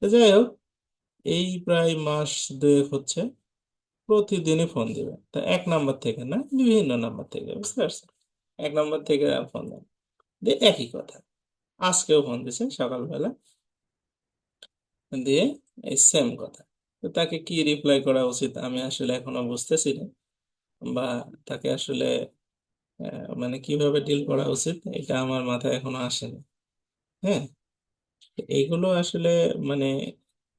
তো যাই হোক, এই প্রায় মাস দুয়েক হচ্ছে প্রতিদিনই ফোন দিবে, তা এক নাম্বার থেকে না, বিভিন্ন নাম্বার থেকে, বুঝতে পারছেন? এক নাম্বার থেকে ফোন দেন, দিয়ে একই কথা। আজকেও ফোন দিছে সকালবেলা, দিয়ে এই সেম কথা। তো তাকে কি রিপ্লাই করা উচিত আমি আসলে এখনো বুঝতেছি না, বা তাকে আসলে মানে কিভাবে ডিল করা উচিত এটা আমার মাথায় এখনো আসেনি। হ্যাঁ, তো এইগুলো আসলে মানে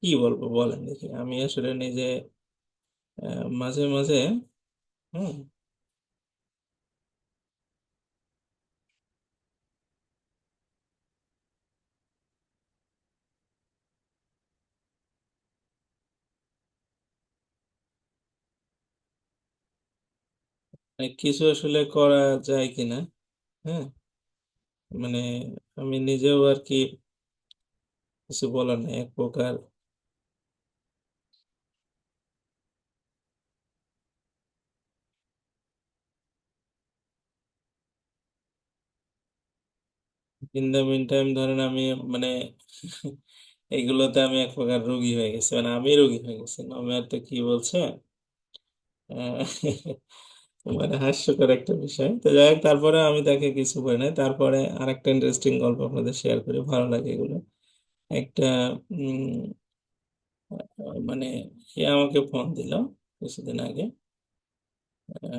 কি বলবো বলেন দেখি, আমি আসলে নিজে মাঝে মাঝে হুম কিছু আসলে করা যায় কিনা। হ্যাঁ, মানে আমি নিজেও আর কি কিছু বলার নেই এক প্রকার। ইন দ্য মিন টাইম ধরেন আমি মানে এইগুলোতে আমি এক প্রকার রোগী হয়ে গেছি, মানে আমি রোগী হয়ে গেছি, নমিয়ার তো কি বলছে আহ, মানে হাস্যকর একটা বিষয়। তো যাই হোক, তারপরে আমি তাকে কিছু বলি নাই, তারপরে আরেকটা ইন্টারেস্টিং গল্প আপনাদের শেয়ার করি, ভালো লাগে এগুলো। একটা উম মানে সে আমাকে ফোন দিল কিছুদিন আগে।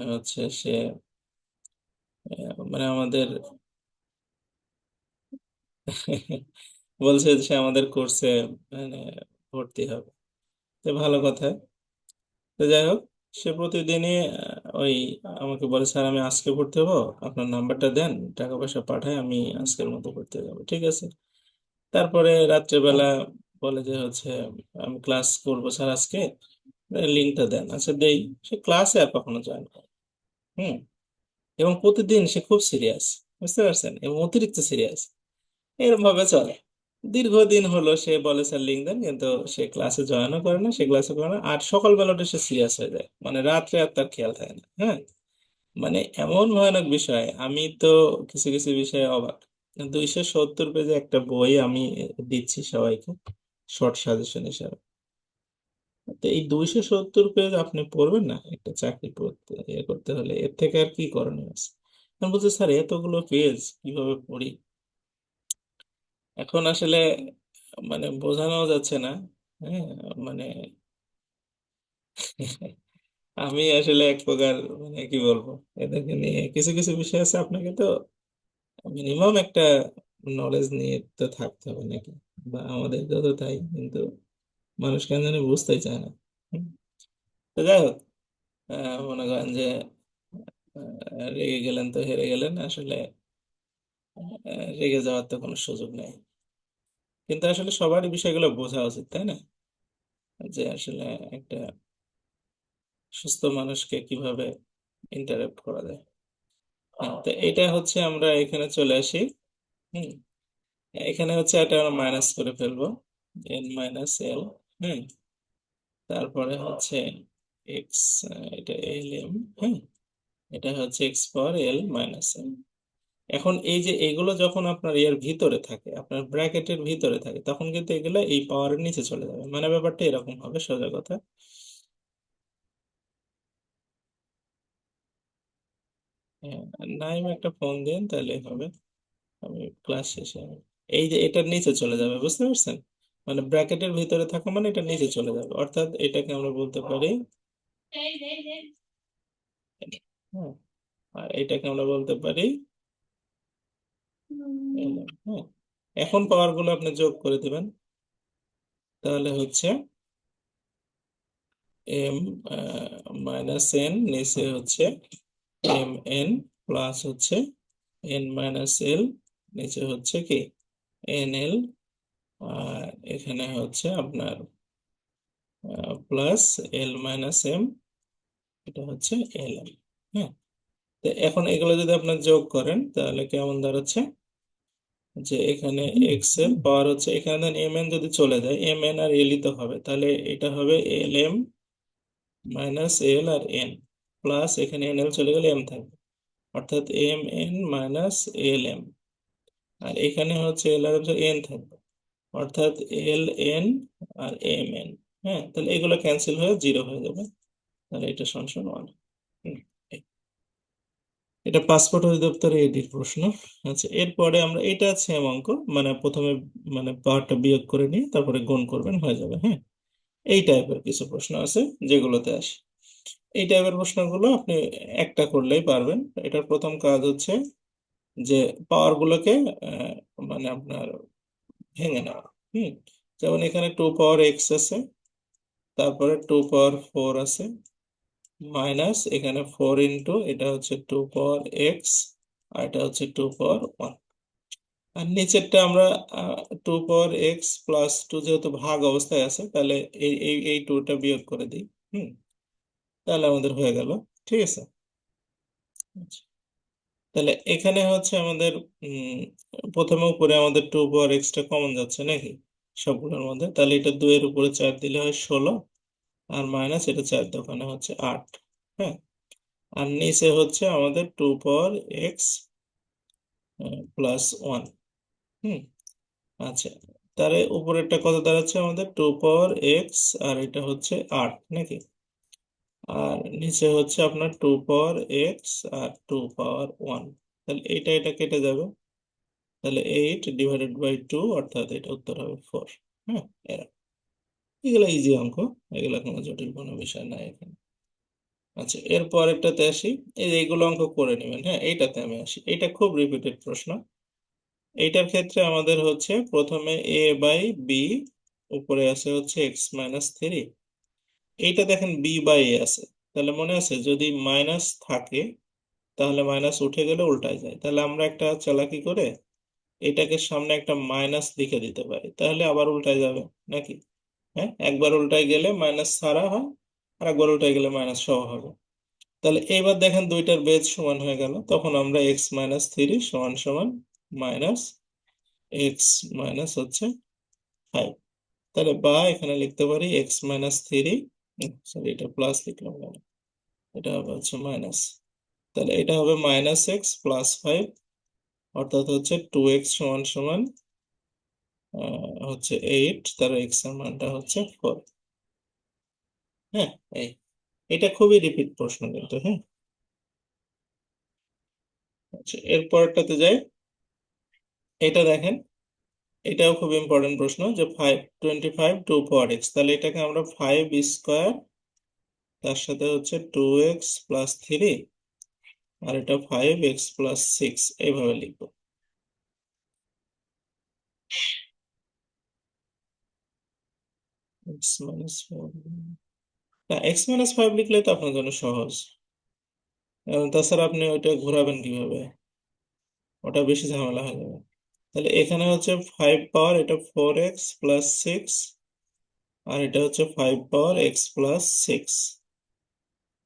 হচ্ছে সে মানে আমাদের বলছে যে সে আমাদের কোর্সে মানে ভর্তি হবে। তো ভালো কথা। তো যাই হোক, সে প্রতিদিনই ওই আমাকে বলে, স্যার আমি আজকে ভর্তি হবো, আপনার নাম্বারটা দেন, টাকা পয়সা পাঠায়, আমি আজকের মতো ভর্তি হয়ে যাবো, ঠিক আছে। তারপরে রাত্রেবেলা বলে যে হচ্ছে আমি ক্লাস করবো স্যার আজকে, লিঙ্কটা দেন, আচ্ছা দেই। সে ক্লাসে আর কখনো জয়েন করে। হুম। এবং প্রতিদিন সে খুব সিরিয়াস, বুঝতে পারছেন, এবং অতিরিক্ত সিরিয়াস, এরকম ভাবে চলে। দীর্ঘদিন হলো সে বলে স্যার লিঙ্ক দেন, কিন্তু সে ক্লাসে জয়েনও করে না, সে ক্লাসে করে না, আর সকালবেলাটা সে সিরিয়াস হয়ে যায়, মানে রাত্রে আর তার খেয়াল থাকে না। হ্যাঁ, মানে এমন ভয়ানক বিষয়, আমি তো কিছু কিছু বিষয়ে অবাক। 270 পেজে একটা বই আমি দিচ্ছি সবাইকে শর্ট সাজেশন হিসাবে। তো এই 270 পেজ আপনি পড়বেন না একটা চাকরি পড়তে করতে হলে, এর থেকে আর কি করণীয় আছে? আমি বলছি স্যার এতগুলো পেজ কিভাবে পড়ি, এখন আসলে মানে বোঝানো যাচ্ছে না। হ্যাঁ, মানে আমি আসলে এক প্রকার মানে কি বলবো, এদেরকে নিয়ে কিছু কিছু বিষয় আছে, আপনাকে তো মিনিমাম একটা নলেজ নিয়ে তো থাকতে হবে নাকি, বা আমাদের তো তাই, কিন্তু মানুষ কেন জানি বুঝতেই চায় না। হুম। তো যাই হোক, মনে করেন যে রেগে গেলেন তো হেরে গেলেন আসলে, রেগে যাওয়ার তো কোনো সুযোগ নেই। কিন্তু আসলে সবারই বিষয়গুলো বোঝা উচিত, তাই না? যে আসলে একটা সুস্থ মানুষকে কিভাবে ইন্টারেক্ট করা যায়। হ্যাঁ, তো এটা হচ্ছে আমরা এখানে চলে আসি। হুম। এখানে হচ্ছে এটা আমরা মাইনাস করে ফেলবো, n - l। হুম। তারপরে হচ্ছে এক্স, এটা lm। হ্যাঁ, এটা হচ্ছে x⁻l - m। এখন এই যে এগুলো যখন আপনার এর ভিতরে থাকে, আপনার ব্র্যাকেটের ভিতরে থাকে, তখন কিন্তু এগুলো এই পাওয়ারের নিচে চলে যাবে, মানে ব্যাপারটা এরকম হবে সোজা কথা। হ্যাঁ, নাইম একটা ফোন দিন তাহলে হবে, আমি ক্লাস শেষে এই যে এটার নিচে চলে যাবে, বুঝতে পারছেন? মানে ব্র্যাকেটের ভিতরে থাকা মানে এটা নিচে চলে যাবে, অর্থাৎ এটাকে আমরা বলতে পারি হ্যাঁ, আর এটাকে আমরা বলতে পারি হ্যাঁ। এখন পাওয়ার গুলো আপনি যোগ করে দিবেন, তাহলে হচ্ছে m - n, নিচে হচ্ছে mn, প্লাস হচ্ছে n - l, নিচে হচ্ছে কি nl, আর এখানে হচ্ছে আপনার প্লাস l - m, এটা হচ্ছে lm। হ্যাঁ, তো এখন এগুলো যদি আপনার যোগ করেন তাহলে কেমন দাঁড়াচ্ছে, যে এখানে এক্স এর পাওয়ার হচ্ছে, এখানে দেন এম এন যদি চলে যায়, এম এন আর এলই তো হবে, তাহলে এটা হবে এল এম মাইনাস এল আর এন, প্লাস এখানে এন এল চলে গেলে এম থাকবে, অর্থাৎ M N minus L M, আর এখানে হচ্ছে এল আর এন থাকবে, অর্থাৎ এল এন আর এম এন। হ্যাঁ, তাহলে এগুলো ক্যান্সেল হয়ে জিরো হয়ে যাবে, তাহলে এটা সমান সমান ওয়ান। এটা পাসপোর্ট অধিদপ্তরে এডির প্রশ্ন। আচ্ছা, এরপরে আমরা এটা সেম অঙ্ক, মানে প্রথমে মানে পাওয়ারটা বিয়োগ করে নিয়ে তারপরে গুণ করবেন, হয়ে যাবে। হ্যাঁ, এই টাইপের কিছু প্রশ্ন আছে যেগুলোতে আসে। এই টাইপের প্রশ্নগুলো আপনি একটা করলেই পারবেন। এটার প্রথম কাজ হচ্ছে যে পাওয়ার গুলোকে আহ, মানে আপনার ভেঙে নেওয়া। হুম, যেমন এখানে টু পাওয়ার এক্স আছে, তারপরে টু পাওয়ার ফোর আছে, মাইনাস এখানে ফোর ইন্টু এটা হচ্ছে টু পাওয়ার এক্স, আর এটা হচ্ছে টু পাওয়ার ওয়ান। আর নিচেরটা আমরা টু পাওয়ার এক্স প্লাস টু যেহেতু ভাগ অবস্থায় আছে, তাহলে এই এই এই টুটা বিয়োগ করে দিই। হুম, তাহলে আমাদের হয়ে গেল। ঠিক আছে। আচ্ছা, তাহলে এখানে হচ্ছে আমাদের প্রথমে উপরে আমাদের টু পাওয়ার এক্সটা কমন যাচ্ছে নাকি সবগুলোর মধ্যে, তাহলে এটা দুইয়ের উপরে চার দিলে হয় 16, আর মাইনাস এটা চার দোকানে হচ্ছে 8। হ্যাঁ, আর নিচে হচ্ছে আমাদের টু পাওয়ার এক্স প্লাস ওয়ান। হুম, আচ্ছা, তারে উপরেরটা কত দাঁড়াচ্ছে আমাদের টু পাওয়ার এক্স, আর এটা হচ্ছে 8 নাকি, আর নিচে হচ্ছে আপনার টু পাওয়ার এক্স আর টু পাওয়ার ওয়ান, তাহলে এটা কেটে যাবে, তাহলে 8/2, অর্থাৎ এটা উত্তর হবে 4। হ্যাঁ, এরা এগুলো ইজি অঙ্ক, এগুলো কোনো জটিল কোনো বিষয় নাই এখানে। আচ্ছা, এরপর একটাতে আসি, এই যে এইগুলো অঙ্ক করে নেবেন। হ্যাঁ, এইটাতে আমি আসি, এটা খুব রিপিটেড প্রশ্ন। এইটার ক্ষেত্রে আমাদের হচ্ছে প্রথমে এ বাই বি, উপরে আছে হচ্ছে x-3, এইটা দেখেন বি বাই এ আছে, তাহলে মনে আছে যদি মাইনাস থাকে তাহলে মাইনাস উঠে গেলে উল্টায় যায়, তাহলে আমরা একটা চালাকি করে এটাকে সামনে একটা মাইনাস লিখে দিতে পারি, তাহলে আবার উল্টায় যাবে নাকি। হ্যাঁ, একবার উল্টায় গেলে মাইনাস ছাড়া হয়, আর একবার উল্টায় গেলে মাইনাস সহ হবে। তাহলে এইবার দেখেন দুইটার বেজ সমান হয়ে গেল, তখন আমরা x-3 সমান সমান মাইনাস এক্স মাইনাস হচ্ছে 5, তাহলে বা এখানে লিখতে পারি x-3, সরি এটা প্লাস লিখলাম কেন, এটা হবে হচ্ছে মাইনাস, তাহলে এটা হবে মাইনাস এক্স প্লাস 5, অর্থাৎ হচ্ছে 2x সমান সমান হচ্ছে 8, তার এক্স এর মানটা হচ্ছে 4। হ্যাঁ, এই এটা খুবই রিপিট প্রশ্ন কিন্তু। হ্যাঁ, আচ্ছা, এরপরটাতে যাই। এটা দেখেন, এটাও খুব ইম্পর্টেন্ট প্রশ্ন, যে 25 টু পাওয়ার এক্স, তাহলে এটাকে আমরা 5 স্কোয়ার, তার সাথে হচ্ছে 2x+3, আর এটা 5x+6 এইভাবে লিখবো। x-5, না x-5 লিখলে তো আপনার জন্য সহজ, এবং তাছাড়া আপনি ওইটা ঘোরাবেন কিভাবে, ওটা বেশি ঝামেলা হয়ে যাবে। তাহলে এখানে হচ্ছে 5 পাওয়ার, এটা 4x+6, আর এটা হচ্ছে 5 পাওয়ার x+6।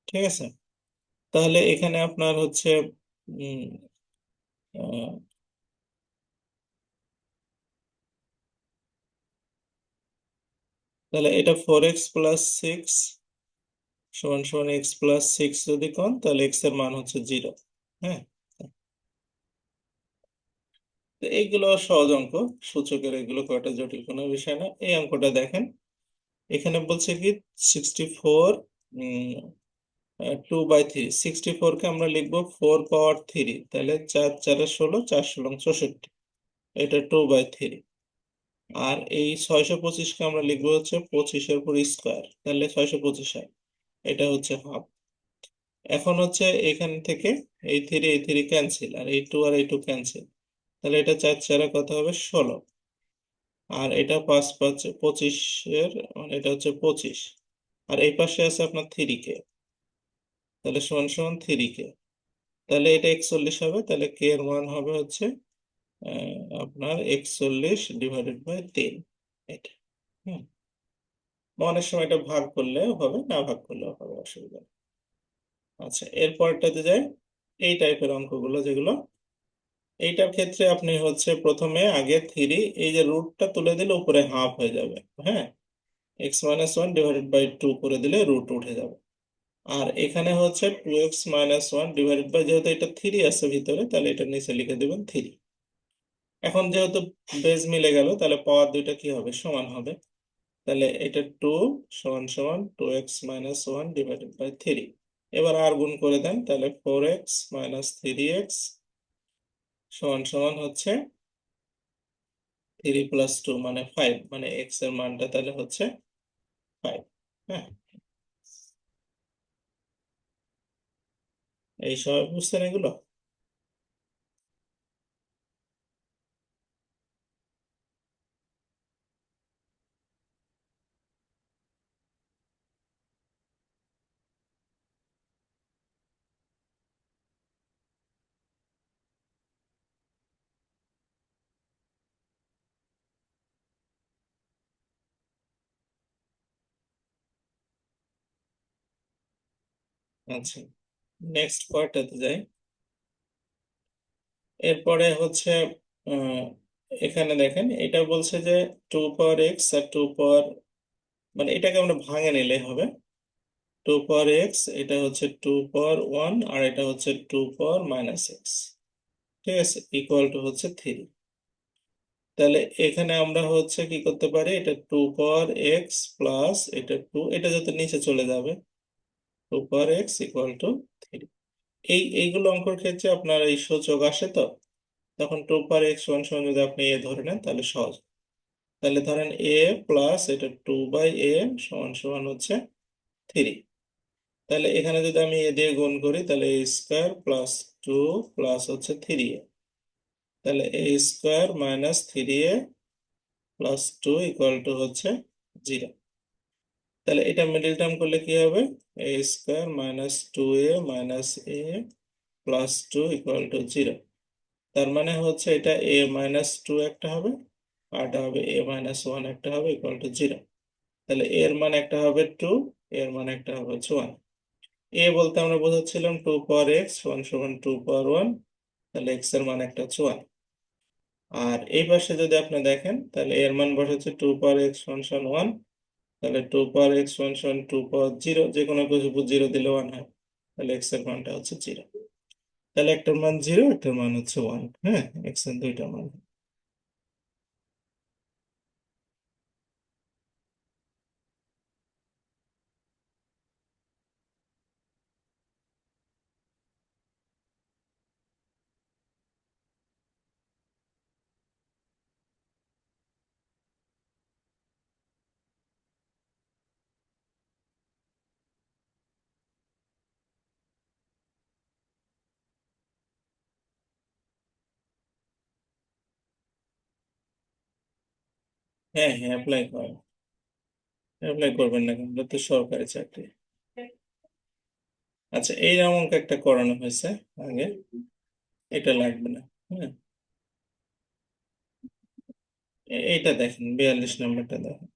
ঠিক আছে, তাহলে এখানে আপনার হচ্ছে উম, আহ, তাহলে এটা 4x+6 সমান সমান x+6 যদি কোন, তাহলে x এর মান হচ্ছে 0। হ্যাঁ, তো এইগুলো সহজ অঙ্ক, সূচকের এগুলো কয়টা জটিল কোনো বিষয় না। এই অঙ্কটা দেখেন, এখানে বলছে কি 64 2/3, 64 কে আমরা লিখবো 4 পাওয়ার 3, তাহলে 4 4 16, 4 16 64, এটা 2/3। আর এই 625 কে আমরা লিখবো হচ্ছে 25-এর উপর স্কোয়ার, তাহলে 625 হয়, এটা হচ্ছে হাফ। এখন হচ্ছে এখান থেকে এই থ্রি ক্যান্সেল, আর এই টু আর এই টু ক্যান্সেল, তাহলে এটা 4 4 কত হবে 16, আর এটা 5 5 25, মানে এটা হচ্ছে 25, আর এই পাশে আছে আপনার 3 কে, তাহলে সমান সমান 3 কে, তাহলে এটা 41 হবে, তাহলে কে এর মান হবে হচ্ছে আপনার 41/3, এটা। হুম, অনেক সময় এটা ভাগ করলেও হবে, না ভাগ করলেও হবে, অসুবিধা নেই। আচ্ছা, এরপরটাতে যাই। এই টাইপের অঙ্কগুলো যেগুলো, এইটার ক্ষেত্রে আপনি হচ্ছে প্রথমে আগে থ্রি, এই যে রুটটা তুলে দিলে উপরে হাফ হয়ে যাবে। হ্যাঁ, x-1 / 2 করে দিলে রুট উঠে যাবে। আর এখানে হচ্ছে 2x-1 ডিভাইডেড বাই, যেহেতু এটা থ্রি আছে ভিতরে, তাহলে এটা নিচে লিখে দেবেন থ্রি। এখন যেহেতু বেজ মিলে গেল, তাহলে পাওয়ার দুইটা কি হবে, সমান হবে। তাহলে এটা 2 সমান সমান 2x-1 ডিভাইডেড বাই থ্রি। এবার আর গুণ করে দেন, তাহলে 4x - 3x সমান সমান হচ্ছে 3 + 2 মানে 5, মানে x এর মানটা তাহলে হচ্ছে 5। হ্যাঁ, এই সবাই বুঝছেন এগুলো? আচ্ছা, নেক্সট পার্টটাতে যাই। এরপরে হচ্ছে আহ, এখানে দেখেন এটা বলছে যে 2 পাওয়ার x আর 2 পাওয়ার, মানে এটাকে আমরা ভাঙে নিলে হবে। 2 পাওয়ার x, এটা হচ্ছে 2 পাওয়ার 1, আর এটা হচ্ছে 2 পাওয়ার - x। ঠিক আছে, ইকুয়াল টু হচ্ছে থ্রি। তাহলে এখানে আমরা হচ্ছে কি করতে পারি, এটা 2 পাওয়ার x প্লাস এটা টু, এটা যাতে নিচে চলে যাবে, 2 পাওয়ার x ইকুয়াল টু থ্রি। এইগুলো অঙ্কের ক্ষেত্রে আপনার এই সূচক আসে তো, তখন 2 পাওয়ার x সমান সমান যদি আপনি এ ধরে নেন তাহলে সহজ। তাহলে ধরেন এ প্লাস এটা 2/a সমান সমান হচ্ছে থ্রি। তাহলে এখানে যদি আমি এ দিয়ে গুণ করি, তাহলে a² + 2 প্লাস হচ্ছে থ্রি এ, তাহলে a² - 3a plus 2 equal to হচ্ছে জিরো। তাহলে এটা মিডিল টার্ম করলে কি হবে, a² - 2a - a plus 2 equal to zero. তার মানে হচ্ছে এটা a - 2 একটা হবে, আর এটা হবে a - 1 একটা হবে, ইকুয়াল টু জিরো। তাহলে এর মান একটা হবে টু, এর মান একটা হবে হচ্ছে ওয়ান। এ বলতে আমরা বোঝাচ্ছিলাম 2 পাওয়ার x সমান সমান 2 পাওয়ার 1, তাহলে x এর মান একটা হচ্ছে ওয়ান। আর এই পাশে যদি আপনি দেখেন, তাহলে এর মান বসাচ্ছে 2 পাওয়ার x সমান সমান ওয়ান, তাহলে 2 পাওয়ার x সমান সমান 2 পাওয়ার 0, যে কোনো কিছু জিরো দিলে ওয়ান হয়, তাহলে x এর মানটা হচ্ছে জিরো। তাহলে একটার মান জিরো, একটার মান হচ্ছে ওয়ান। হ্যাঁ, x এর দুইটা মান। হ্যাঁ হ্যাঁ, অ্যাপ্লাই করেন। অ্যাপ্লাই করবেন না কেন, এটা তো সরকারি চাকরি। আচ্ছা, এই অঙ্ক একটা করানো হয়েছে আগে, এটা লাগবে না। হ্যাঁ, এইটা দেখেন, 42 নম্বরটা দেখেন।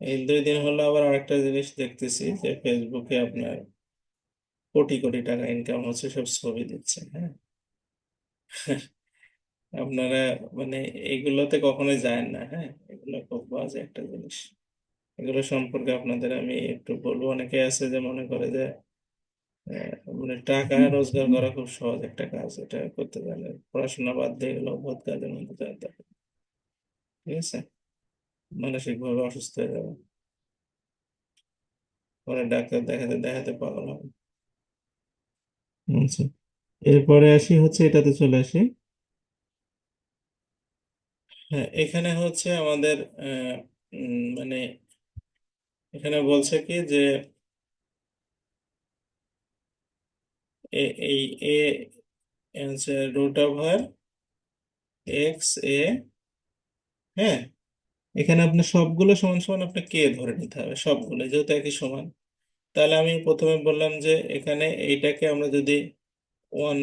এই 2 দিন হলো আবার আরেকটা জিনিস দেখতেছি, যে ফেসবুকে আপনার কোটি কোটি টাকা ইনকাম হচ্ছে, সব ছবি দিচ্ছে। হ্যাঁ, আপনারা মানে এইগুলোতে কখনোই যায় না। হ্যাঁ, এগুলো খুব বাজে একটা জিনিস। এগুলো সম্পর্কে আপনাদের আমি একটু বলবো। অনেকে আছে যে মনে করে যে মানে টাকা রোজগার করা খুব সহজ একটা কাজ, এটা করতে গেলে পড়াশোনা বাদ দিয়ে গেলে বহুত কাজের মধ্যে যেতে হবে। ঠিক আছে, মানসিক ভাবে অসুস্থ হয়ে যাবে, পরে ডাক্তার দেখাতে দেখাতে পাগল হবে। আচ্ছা, এরপরে আসি হচ্ছে এটাতে চলে আসি। হ্যাঁ, এখানে হচ্ছে আমাদের মানে এখানে বলছে কি যে এই এ হচ্ছে √(x)(a). হ্যাঁ, এখানে আপনি সবগুলো সমান সমান আপনি কে ধরে নিতে হবে, সবগুলো যেহেতু একই সমান। তাহলে আমি প্রথমে বললাম যে এখানে এইটাকে আমরা যদি 1/,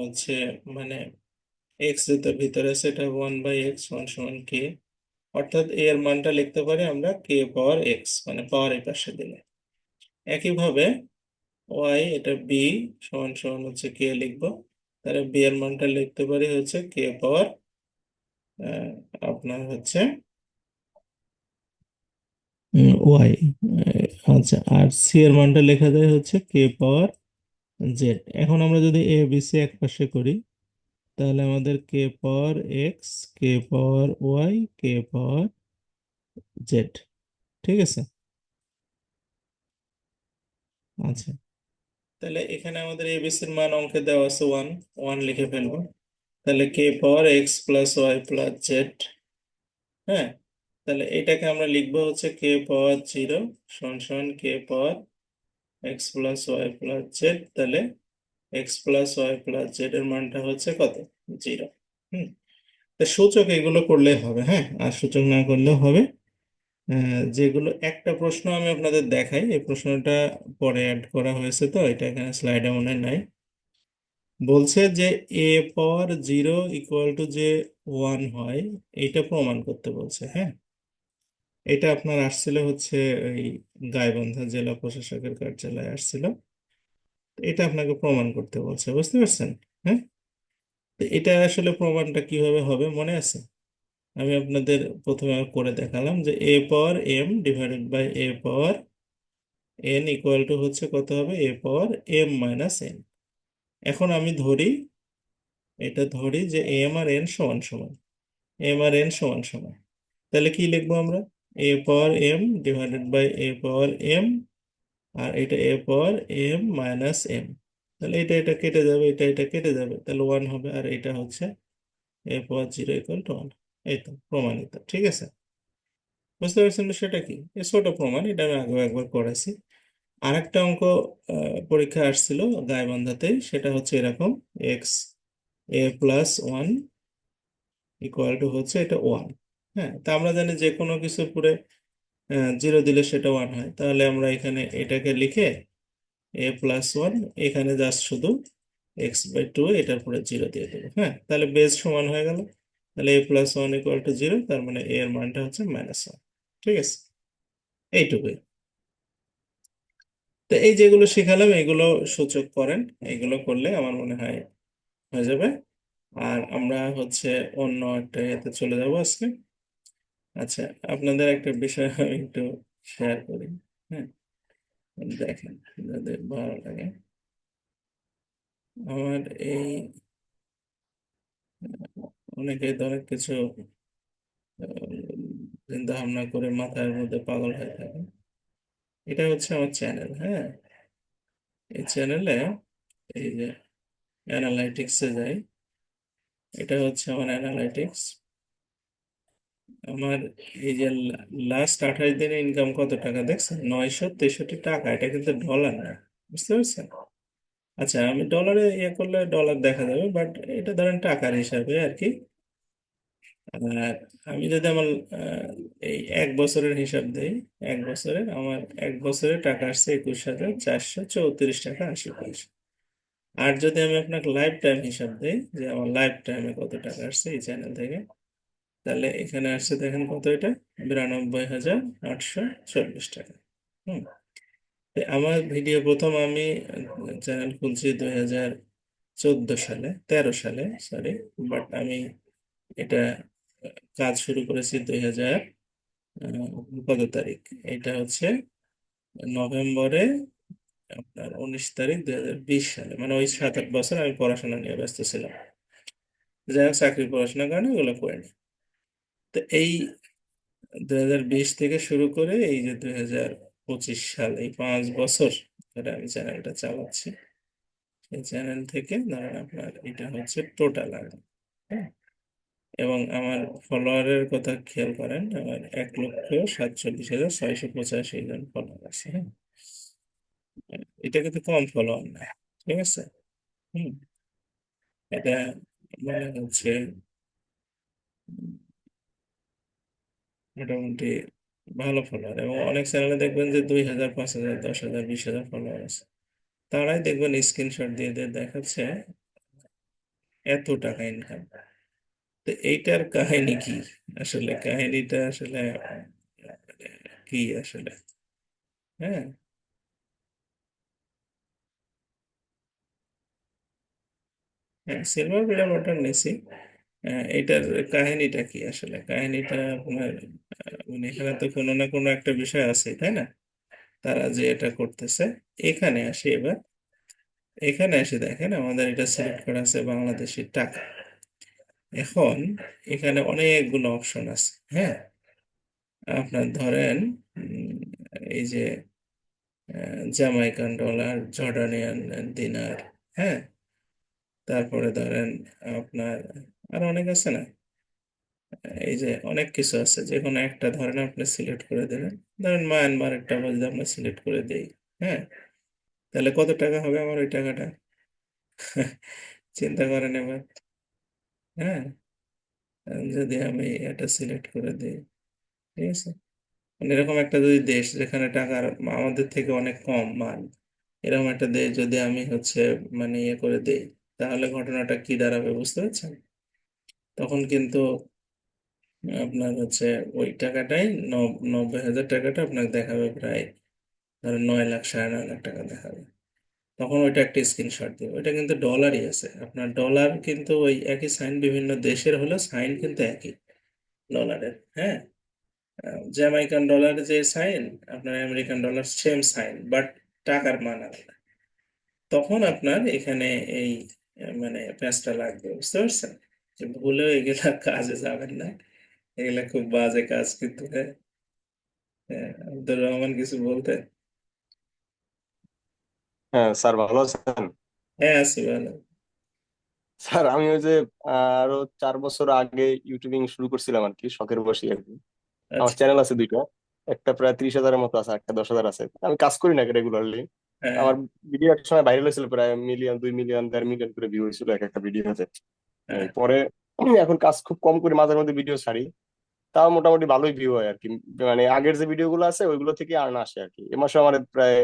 হচ্ছে মানে এক্স যেটা ভিতরে আছে, এটা 1/x সমান সমান কে, অর্থাৎ a এর মানটা লিখতে পারি আমরা k পাওয়ার x, মানে পাওয়ার এই পাশে দিলে। একইভাবে ওয়াই, এটা বি সমান সমান হচ্ছে কে লিখবো। তাহলে বি এর মানটা লিখতে পারি হচ্ছে কে পাওয়ার আপনার হচ্ছে ওয়াই। আচ্ছা, আর সি এর মানটা লেখা যায় হচ্ছে কে পাওয়ার জেড। এখন আমরা যদি এ বি সি এক পাশে করি, তাহলে আমাদের কে পাওয়ার এক্স, কে পাওয়ার ওয়াই, কে পাওয়ার জেড। ঠিক আছে। আচ্ছা, তাহলে এখানে আমাদের এবিসির মান অঙ্কে দেওয়া আছে ওয়ান। ওয়ান লিখে ফেলবো। তাহলে K power X plus Y plus Z. হ্যাঁ, তাহলে এটাকে আমরা লিখবো হচ্ছে কে পাওয়ার জিরো সমান সমান K power X plus Y plus Z. তাহলে X plus Y plus Z এর মানটা হচ্ছে কত? জিরো। হুম। তা সূচক এগুলো করলে হবে, হ্যাঁ, আর সূচক না করলেও হবে। যেগুলো একটা প্রশ্ন আমি আপনাদের দেখাই, এই প্রশ্নটা পরে অ্যাড করা হয়েছে, তো এটা এখানে স্লাইডে মনে হয় নাই। বলছে যে A power zero equal two যে ওয়ান হয়, এটা প্রমাণ করতে বলছে। হ্যাঁ, এটা আপনার আসছিল হচ্ছে ওই গাইবান্ধা জেলা প্রশাসকের কার্যালয়ে আসছিল। তো এটা আপনাকে প্রমাণ করতে বলছে, বুঝতে পারছেন? হ্যাঁ, তো এটা আসলে প্রমাণটা কিভাবে হবে মনে আছে? আমি আপনাদের প্রথমে করে দেখালাম যে A power M divided by A power N equal to হচ্ছে কত হবে? A power M minus N. এখন আমি ধরি, এটা ধরি যে এম আর এন সমান সমান, এম আর এন সমান সমান। তাহলে কি লিখবো আমরা? A power M divided by A power M, আর এটা A power M minus M. তাহলে এটা এটা কেটে যাবে, এটা এটা কেটে যাবে, তাহলে ওয়ান হবে। আর এটা হচ্ছে A power zero equal to one. এই তো প্রমাণিত। ঠিক আছে, বুঝতে পারছেন সেটা কি? এ ছোট প্রমাণ, এটা আমি আগে একবার করেছি। আরেকটা অঙ্ক পরীক্ষা আসছিল গাইবান্ধাতেই, সেটা হচ্ছে এরকম, x A plus one equal to হচ্ছে এটা ওয়ান। হ্যাঁ, তা আমরা জানি যে কোনো কিছু পুরে জিরো দিলে সেটা ওয়ান হয়। তাহলে আমরা এখানে এটাকে লিখে এ প্লাস ওয়ান, এখানে জাস্ট শুধু এক্স বাই টু এটার পরে জিরো দিয়ে দেবো। হ্যাঁ, তাহলে বেস সমান হয়ে গেল। তাহলে A plus one equal to zero, তার মানে এ এর মানটা হচ্ছে মাইনাস ওয়ান। ঠিক আছে, এইটুকুই। তো এই যেগুলো শিখালাম এগুলো সূচক করেন, এগুলো করলে আমার মনে হয় হয়ে যাবে। আর আমরা হচ্ছে অন্য একটা ইয়েতে চলে যাবো আজকে। আচ্ছা, আপনাদের একটা বিষয় আমি একটু শেয়ার করি। হ্যাঁ, দেখেন, যাদের ভালো লাগে। আমার এই অনেকে অনেক কিছু চিন্তা ভাবনা করে মাথার মধ্যে পাগল হয়ে থাকে। এটা হচ্ছে আমার চ্যানেল। হ্যাঁ, এই চ্যানেলে এই যে অ্যানালাইটিক্সে যাই, এটা হচ্ছে আমার অ্যানালাইটিক্স। আমার এই যে লাস্ট 28 দিনে ইনকাম কত টাকা দেখছেন? 963 টাকা। এটা কিন্তু ডলার না, বুঝতে পারছেন? আচ্ছা, আমি ডলারে ইয়ে করলে ডলার দেখা যাবে, বাট এটা ধরেন টাকার হিসাবে আর কি। আর আমি যদি আমার এই এক বছরের হিসাব দেই, এক বছরে আমার এক বছরে টাকা আসছে 21,434 টাকা 80 পয়সা। আর যদি আমি আপনাকে লাইফ টাইম হিসাব দেই যে আমার লাইফ টাইমে কত টাকা আসছে এই চ্যানেল থেকে, তাহলে এখানে আসছে দেখেন কত এটা, 92,840 টাকা। হুম। তো আমার ভিডিও প্রথম আমি চ্যানেল খুলছি 2014 সালে, 13 সালে, সরি। বাট আমি এটা কাজ শুরু করেছি 2000 কত তারিখ, এটা হচ্ছে নভেম্বরে আপনার 19 তারিখ 2020 সালে। মানে ওই 7-8 বছর আমি পড়াশোনা নিয়ে ব্যস্ত ছিলাম। যাই হোক, চাকরির পড়াশোনার কারণে ওগুলো করিনি। তো এই 2020 থেকে শুরু করে এই যে 2025 সাল, এই 5 বছর ধরে আমি চ্যানেলটা চালাচ্ছি। এই চ্যানেল থেকে ধরেন আপনার এটা হচ্ছে টোটাল আর্নিং। হ্যাঁ, এবং আমার ফলোয়ারের কথা খেয়াল করেন, আমার 1,47,685 জন ফলোয়ার আছে। হ্যাঁ, এটা কিন্তু কম ফলোয়ার না। ঠিক আছে। হুম। এটা মনে হচ্ছে মোটামুটি ভালো ফলোয়ার। এবং অনেক চ্যানেলে দেখবেন যে 2,000, 5,000, 10,000, 20,000 ফলোয়ার আছে। তারাই দেখবেন স্ক্রিনশট দিয়ে দিয়ে দেখাচ্ছে এত টাকা ইনকাম। তো এইটার কাহিনী কি? আসলে কাহিনীটা আসলে কি আসলে? হ্যাঁ, হ্যাঁ, সিলভার প্লে বাটন নিছি। এটার কাহিনীটা কি আসলে? কাহিনীটা আপনার মানে এখানে তো কোনো না কোনো একটা বিষয় আছে, তাই না? তারা যে এটা করতেছে, এখানে আসি এবার। এখানে এসে দেখেন আমাদের এটা সিলেক্ট করা আছে বাংলাদেশি টাকা। এখন এখানে অনেকগুলো অপশন আছে, হ্যাঁ। আপনার ধরেন এই যে জামাইকান ডলার, জর্ডানিয়ান দিনার, হ্যাঁ। তারপরে ধরেন আপনার আরো অনেক আছে না? এই যে অনেক কিছু আছে, যে কোনো একটা ধরেন আপনি সিলেক্ট করে দিলেন। ধরেন মায়ানমার একটা যদি আমরা সিলেক্ট করে দিই, হ্যাঁ, তাহলে কত টাকা হবে আমার ওই টাকাটা? চিন্তা করেন এবার। হ্যাঁ, যদি আমি এটা সিলেক্ট করে দিই, ঠিক আছে। মানে এরকম একটা যদি দেশ যেখানে টাকার আমাদের থেকে অনেক কম মান, এরকম একটা দেশ যদি আমি হচ্ছে মানে ইয়ে করে দিই, তাহলে ঘটনাটা কি দাঁড়াবে বুঝতে পারছেন? তখন কিন্তু আপনার হচ্ছে ওই টাকাটাই 90,000 টাকাটা আপনাকে দেখাবে প্রায় ধরেন 9 লাখ, 9.5 লাখ টাকা দেখাবে। তখন ওইটা একটা স্ক্রিনশট দিবে। ওইটা কিন্তু ডলারই আছে, আপনার ডলার কিন্তু ওই একই সাইন, বিভিন্ন দেশের হলো সাইন কিন্তু একই ডলারের, হ্যাঁ। জ্যামাইকান ডলার যে সাইন, আপনার American dollar same sign, but টাকার মান আলাদা। তখন আপনার এখানে এই মানে প্যাঁচটা লাগবে, বুঝতে পারছেন? যে ভুলেও এগুলা কাজে যাবেন না, এগুলা খুব বাজে কাজ কিন্তু, হ্যাঁ। হ্যাঁ, আব্দুর রহমান কিছু বলতে? হ্যাঁ স্যার, ভালো আছেন? হ্যাঁ, আছি ভালো। স্যার আমি ওই যে আরো 4 বছর আগে ইউটিউবিং শুরু করছিলাম আর কি, শখের বসে আর কি। আমার আচ্ছা। চ্যানেল আছে দুইটা, একটা প্রায় 30,000-এর মতো আছে, একটা 10,000 আছে। আমি কাজ করি না রেগুলারলি। হ্যাঁ, আমার ভিডিও এক সময় ভাইরাল হয়েছিল, প্রায় মিলিয়ন, 2 মিলিয়ন, 1.5 মিলিয়ন করে ভিউ হয়েছিল এক একটা ভিডিওতে। হ্যাঁ, এই পরে এখন কাজ খুব কম করে, মাঝে মধ্যে ভিডিও ছাড়ি। তাও মোটামুটি ভালোই ভিউ হয় আর কি। মানে আগের যে ভিডিও গুলো আছে ওইগুলো থেকে আর্ন আসে আর কি। এ মাসে আমার প্রায়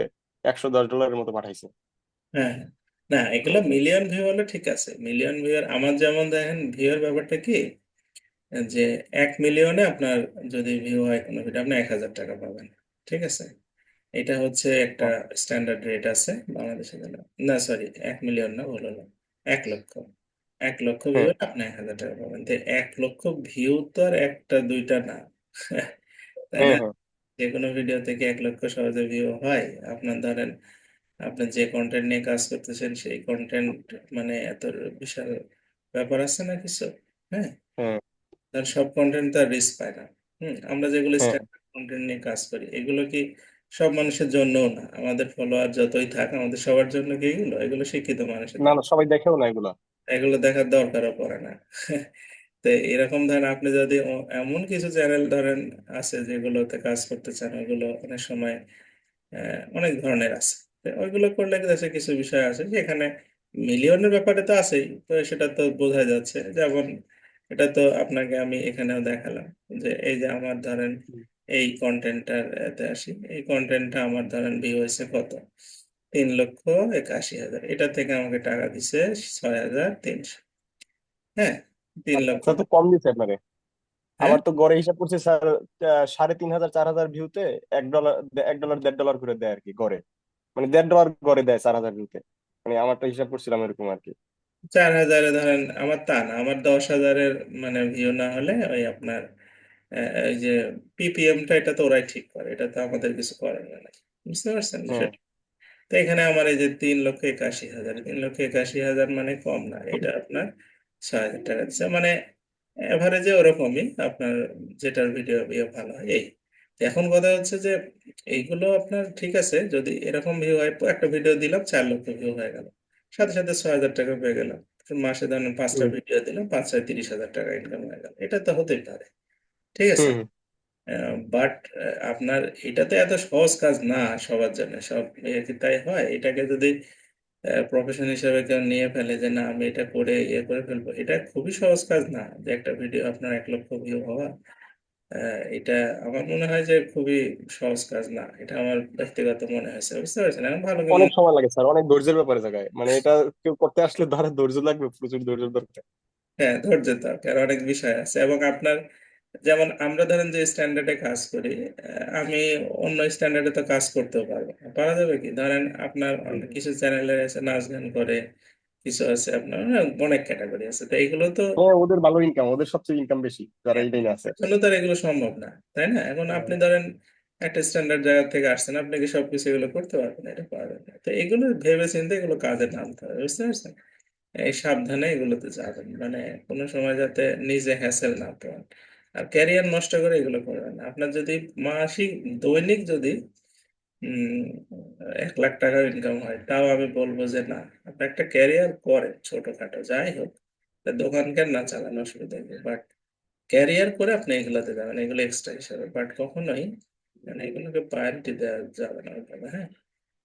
$110 মতো পাঠাইছে। হ্যাঁ। না, এগুলো মিলিয়ন ভিউ হলে ঠিক আছে। মিলিয়ন ভিউর আমার যেমন দেখেন ভিউর ব্যাপারটা কি, যে 1 মিলিয়নে আপনার যদি ভিউ হয় কোনো ভিডিও, আপনি 1,000 টাকা পাবেন, ঠিক আছে। এটা হচ্ছে একটা স্ট্যান্ডার্ড রেট আছে বাংলাদেশে জন্য। না সরি, 1 মিলিয়ন না, ভুল হলো। 1 লক্ষ। 1 লক্ষ ভিউ হ্যাঁ, আপনি 1,000 টাকা পাবেন। তো 1 লক্ষ ভিউ তো আর একটা দুইটা না, তাই হ্যাঁ, না? হ্যাঁ, যে কোনো ভিডিও থেকে 1 লক্ষ সহজে ভিউ হয়। আপনার ধরেন আপনি যে কন্টেন্ট নিয়ে কাজ করতেছেন সেই কন্টেন্ট মানে এত বিশাল ব্যাপার আছে না কিছু, হ্যাঁ। হ্যাঁ, তার সব কন্টেন্ট তার রিস্ক পায় না। আমরা যেগুলো হ্যাঁ। স্ট্যান্ডার্ড কন্টেন্ট নিয়ে কাজ করি, এগুলো কি সব মানুষের জন্যও না। আমাদের ফলোয়ার যতই থাক, আমাদের সবার জন্য কি এগুলো এগুলো শিক্ষিত মানুষের না জন্য। না, সবাই দেখেও না এগুলা। এগুলো দেখার দরকারও পড়ে না। তো এরকম ধরেন আপনি যদি এমন কিছু চ্যানেল ধরেন আছে যেগুলোতে কাজ করতে চান, ওইগুলো অনেক সময় অনেক ধরনের আছে। তো ওইগুলো করলে দেশে কিছু বিষয় আছে যেখানে মিলিয়নের ব্যাপারে তো আছেই, তো সেটা তো বোঝা যাচ্ছে। যেমন এটা তো আপনাকে আমি এখানেও দেখালাম, যে এই যে আমার ধরেন এই কন্টেন্টটার এতে আসি, এই কন্টেন্টটা আমার ধরেন ভিউ হয়েছে কত, 3,81,000। এটা থেকে আমাকে টাকা দিছে 6,300, হ্যাঁ। তিন আচ্ছা লক্ষ আচ্ছা, তো কম দিচ্ছে আপনারে। হ্যাঁ, আমার তো গড়ে হিসাব করছে স্যার, 3,500 4,000 ভিউতে $1, $1 $1.5 করে দেয় আর কি গড়ে। মানে $1.5 গড়ে দেয় 4,000 ভিউতে। মানে আমারটা হিসাব করছিলাম এরকম আর কি। 4,000-এ ধরেন, আমার তা না, আমার 10,000-এর মানে ভিউ না হলে ওই আপনার এই যে পিপিএমটা, এটা তো ওরাই ঠিক করে, এটা তো আমাদের কিছু করার নেই। বুঝতে পারছেন হ্যাঁ, বিষয়টা? তো এখানে আমার এই যে 3,81,000, 3,81,000 মানে কম না, এটা আপনার 6,000 টাকা দিচ্ছে, মানে এভারেজে ওরকমই আপনার, যেটার ভিডিও ভিউ ভালো হয় এই। তো এখন কথা হচ্ছে যে এইগুলো আপনার ঠিক আছে, যদি এরকম ভিউ হয়, একটা ভিডিও দিলাম 4 লক্ষ ভিউ হয়ে গেল, সাথে সাথে 6,000 টাকা পেয়ে গেলাম। মাসে ধরেন 5টা হুম, ভিডিও দিলাম, 5 6 30,000 টাকা ইনকাম হয়ে গেল, এটা তো হতেই পারে, ঠিক আছে। হুম। বাট আপনার এটা তো এত সহজ কাজ না সবার জন্য, সব কি তাই হয়? এটাকে যদি প্রফেশন হিসেবে কেউ নিয়ে ফেলে যে না আমি এটা করে ইয়ে করে ফেলবো, এটা খুবই সহজ কাজ না, যে একটা ভিডিও আপনার 1 লক্ষ ভিউ হওয়া। এটা আমার মনে হয় যে খুবই সহজ কাজ না, এটা আমার ব্যক্তিগত মনে হয়েছে, বুঝতে পারছেন? এখন ভালো কি অনেক সময় লাগে স্যার, অনেক ধৈর্যের ব্যাপারে জায়গায়। মানে এটা কেউ করতে আসলে ধরে ধৈর্য লাগবে, প্রচুর ধৈর্য দরকার। হ্যাঁ, ধৈর্যের দরকার, অনেক বিষয় আছে। এবং আপনার যেমন আমরা ধরেন যে স্ট্যান্ডার্ডে কাজ করি, আমি অন্য স্ট্যান্ডার্ডে তো কাজ করতেও পারবো না। পারা যাবে কি, ধরেন আপনার হুম, অনেক কিছু চ্যানেলে এসে নাচ গান করে, কিছু আছে আপনার, অনেক ক্যাটাগরি আছে, তো এগুলো তো হ্যাঁ, ওদের ভালো ইনকাম, ওদের সবচেয়ে ইনকাম বেশি যারা এই লাইনে আছে। জন্য তার এগুলো সম্ভব না, তাই না? এখন আপনি ধরেন একটা স্ট্যান্ডার্ড জায়গা থেকে আসছেন, আপনি কি সবকিছু এগুলো করতে পারবেন? এটা পারবেন না। তো এগুলো ভেবে চিন্তে এগুলো কাজে নামতে হবে, বুঝতে পারছেন? এই সাবধানে এগুলোতে যাবেন, মানে কোনো সময় যাতে নিজে হ্যাসেল না পান, আর ক্যারিয়ার নষ্ট করে এগুলো করবেন না। আপনার যদি মাসিক, দৈনিক যদি 1 লাখ টাকা ইনকাম হয়, তাও আমি বলবো যে না, আপনি একটা ক্যারিয়ার করেন ছোটখাটো যাই হোক, তা দোকান কেন না চালানো, অসুবিধা নেই, বাট ক্যারিয়ার করে আপনি এগুলাতে যাবেন, এগুলো এক্সট্রা হিসাবে, বাট কখনোই মানে এগুলোকে প্রায়োরিটি দেওয়া যাবে না ওইভাবে, হ্যাঁ।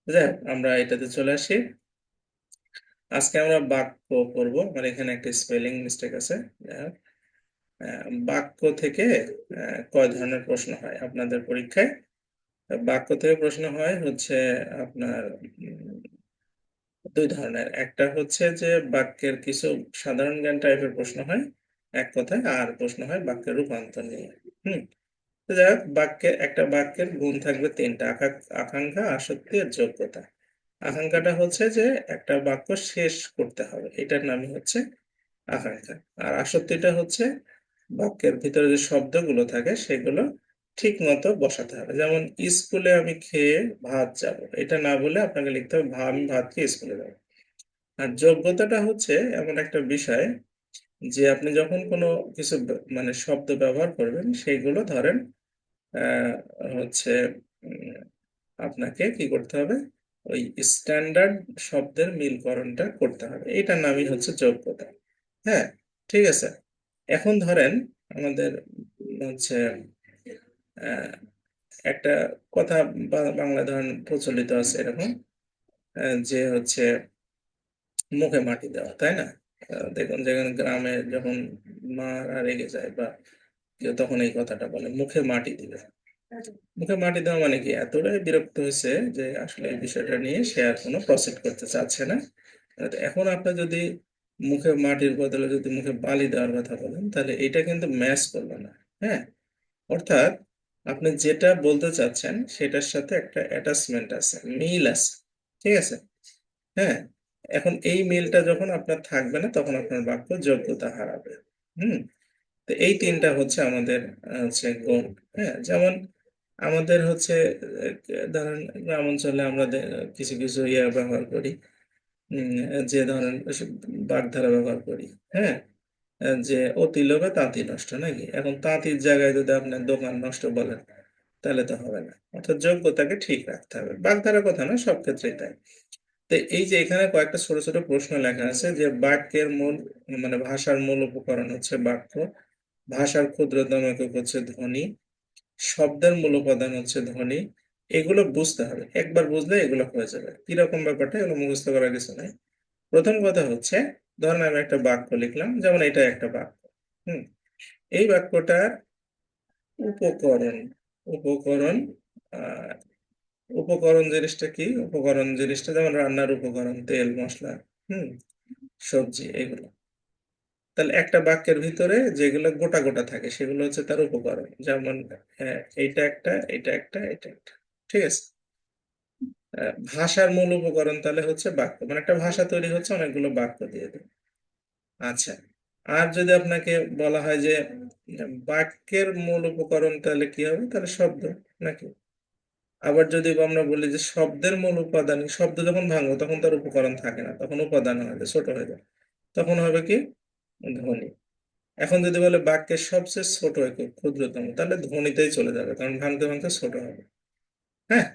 যাই হোক, আমরা এটাতে চলে আসি। আজকে আমরা বাক্য পড়বো, আমার এখানে একটা স্পেলিং মিস্টেক আছে। যাই হোক, বাক্য থেকে কয় ধরনের প্রশ্ন হয় আপনাদের পরীক্ষায়? বাক্য থেকে প্রশ্ন হয় হচ্ছে আপনার 2 ধরনের। একটা হচ্ছে যে বাক্যের কিছু সাধারণ জ্ঞান টাইপের প্রশ্ন হয় এক কথায়, আর প্রশ্ন হয় বাক্যের রূপান্তর নিয়ে। হুম। তো যাই হোক, একটা বাক্যের গুণ থাকবে 3টা: আকাঙ্ক্ষা, আসক্তি আর যোগ্যতা। আকাঙ্ক্ষাটা হচ্ছে যে একটা বাক্য শেষ করতে হবে, এটার নামই হচ্ছে আকাঙ্ক্ষা। আর আসক্তিটা হচ্ছে বাক্যের ভিতরে যে শব্দগুলো থাকে সেগুলো ঠিক মতো বসাতে হবে। যেমন স্কুলে আমি খেয়ে ভাত যাব, এটা না বলে আপনাকে লিখতে হবে আমি ভাত খেয়ে স্কুলে যাব। আর যোগ্যতাটা হচ্ছে এমন একটা বিষয় যে আপনি যখন কোনো কিছু মানে শব্দ ব্যবহার করবেন, সেইগুলো ধরেন আহ হচ্ছে উম, আপনাকে কি করতে হবে, ওই স্ট্যান্ডার্ড শব্দের মিলকরণটা করতে হবে, এটার নামই হচ্ছে যোগ্যতা। হ্যাঁ, ঠিক আছে। এখন ধরেন আমাদের হচ্ছে আহ, একটা কথা বাংলা ধরেন প্রচলিত আছে এরকম, যে হচ্ছে মুখে মাটি দেওয়া, তাই না? দেখুন যেখানে গ্রামে যখন মারা রেগে যায় বা কেউ, তখন এই কথাটা বলে মুখে মাটি দিবে। মুখে মাটি দেওয়া মানে কি, এতটাই বিরক্ত হয়েছে যে আসলে এই বিষয়টা নিয়ে সে আর কোনো প্রসিড করতে চাচ্ছে না। তো এখন আপনি যদি মুখে মাটির বদলে যদি মুখে বালি দেওয়ার কথা বলেন, তাহলে এটা কিন্তু ম্যাচ করবে না। হ্যাঁ, অর্থাৎ আপনি যেটা বলতে চাচ্ছেন সেটার সাথে একটা অ্যাটাচমেন্ট আছে, মিল আছে, ঠিক আছে? হ্যাঁ, এখন এই মিলটা যখন আপনার থাকবে না, তখন আপনার বাক্য যোগ্যতা হারাবে। হুম। তো এই 3টা হচ্ছে আমাদের হচ্ছে গুণ। হ্যাঁ, যেমন আমাদের হচ্ছে ধরেন গ্রাম অঞ্চলে আমরা কিছু কিছু ইয়ে ব্যবহার করি, উম, যে ধরেন বাগধারা ব্যবহার করি। হ্যাঁ, যে অতি লোভে তাঁতি নষ্ট, নাকি? এখন তাঁতির জায়গায় যদি আপনার দোকান নষ্ট বলেন, তাহলে তো হবে না। অর্থাৎ যোগ্যতাকে ঠিক রাখতে হবে, বাগধারার কথা না, সব ক্ষেত্রেই তাই। তো এই যে এখানে কয়েকটা ছোট ছোট প্রশ্ন লেখা আছে যে বাক্যের মূল মানে ভাষার মূল উপকরণ হচ্ছে বাক্য, ভাষার ক্ষুদ্রতম একক হচ্ছে ধ্বনি, শব্দের মূল উপাদান হচ্ছে ধ্বনি। এগুলো বুঝতে হবে, একবার বুঝলে এগুলো হয়ে যাবে। কিরকম ব্যাপারটা, এগুলো মুখস্থ করার কিছু নাই। প্রথম কথা হচ্ছে, ধরেন আমি একটা বাক্য লিখলাম, যেমন এটা একটা বাক্য। হুম। এই বাক্যটার উপকরণ, উপকরণ আহ উপকরণ জিনিসটা কি? উপকরণ জিনিসটা যেমন রান্নার উপকরণ, তেল, মশলা, হুম, সবজি, এগুলো। তাহলে একটা বাক্যের ভিতরে যেগুলো গোটা গোটা থাকে সেগুলো হচ্ছে তার উপকরণ। যেমন এইটা একটা, এটা একটা, এটা একটা, ঠিক আছে? ভাষার মূল উপকরণ তাহলে হচ্ছে বাক্য, মানে একটা ভাষা তৈরি হচ্ছে অনেকগুলো বাক্য দিয়ে দিয়ে। আচ্ছা, আর যদি আপনাকে বলা হয় যে বাক্যের মূল উপকরণ, তাহলে কি হবে? তাহলে শব্দ, নাকি? আবার যদি আমরা বলি যে শব্দের মূল উপাদান, শব্দ যখন ভাঙবো তখন তার উপকরণ থাকে না, তখন উপাদান হয়ে যায়, ছোট হয়ে যায়, তখন হবে কি? ধ্বনি। এখন যদি বলে বাক্যের সবচেয়ে ছোট একক, ক্ষুদ্রতম, তাহলে ধ্বনিতেই চলে যাবে, কারণ ভাঙতে ভাঙতে ছোট হবে। হ্যাঁ।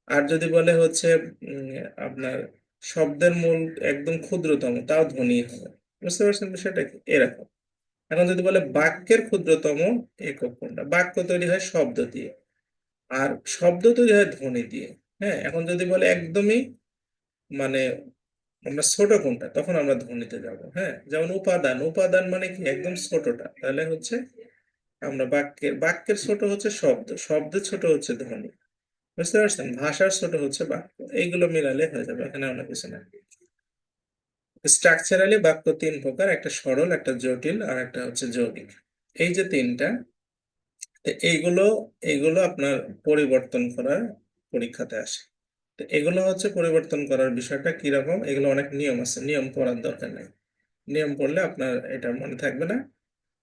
আর যদি বলে হচ্ছে উম, আপনার শব্দের মূল একদম ক্ষুদ্রতম, তাও ধ্বনি হবে। বুঝতে পারছেন বিষয়টা কি? এরকম। এখন যদি বলে বাক্যের ক্ষুদ্রতম একক কোনটা, বাক্য তৈরি হয় শব্দ দিয়ে, আর শব্দ তৈরি হয় ধ্বনি দিয়ে। হ্যাঁ, এখন যদি বলে একদমই মানে আমরা ছোট কোনটা, তখন আমরা ধ্বনিতে যাব। হ্যাঁ, যেমন উপাদান, উপাদান মানে কি একদম ছোটটা, তাহলে হচ্ছে আমরা বাক্যের ছোট হচ্ছে শব্দ, শব্দের ছোট হচ্ছে ধ্বনি। বুঝতে পারছেন? ভাষার ছোট হচ্ছে বাক্য। এইগুলো মিলালে হয়ে যাবে, এখানে অনেক কিছু না। স্ট্রাকচারালি বাক্য 3 প্রকার: একটা সরল, একটা জটিল, আর একটা হচ্ছে যৌগিক। এই যে 3টা, এইগুলো এইগুলো আপনার পরিবর্তন করার পরীক্ষাতে আসে। তো এগুলো হচ্ছে পরিবর্তন করার বিষয়টা কিরকম, এগুলো অনেক নিয়ম আছে, নিয়ম পড়ার দরকার নেই। নিয়ম পড়লে আপনার এটা মনে থাকবে না,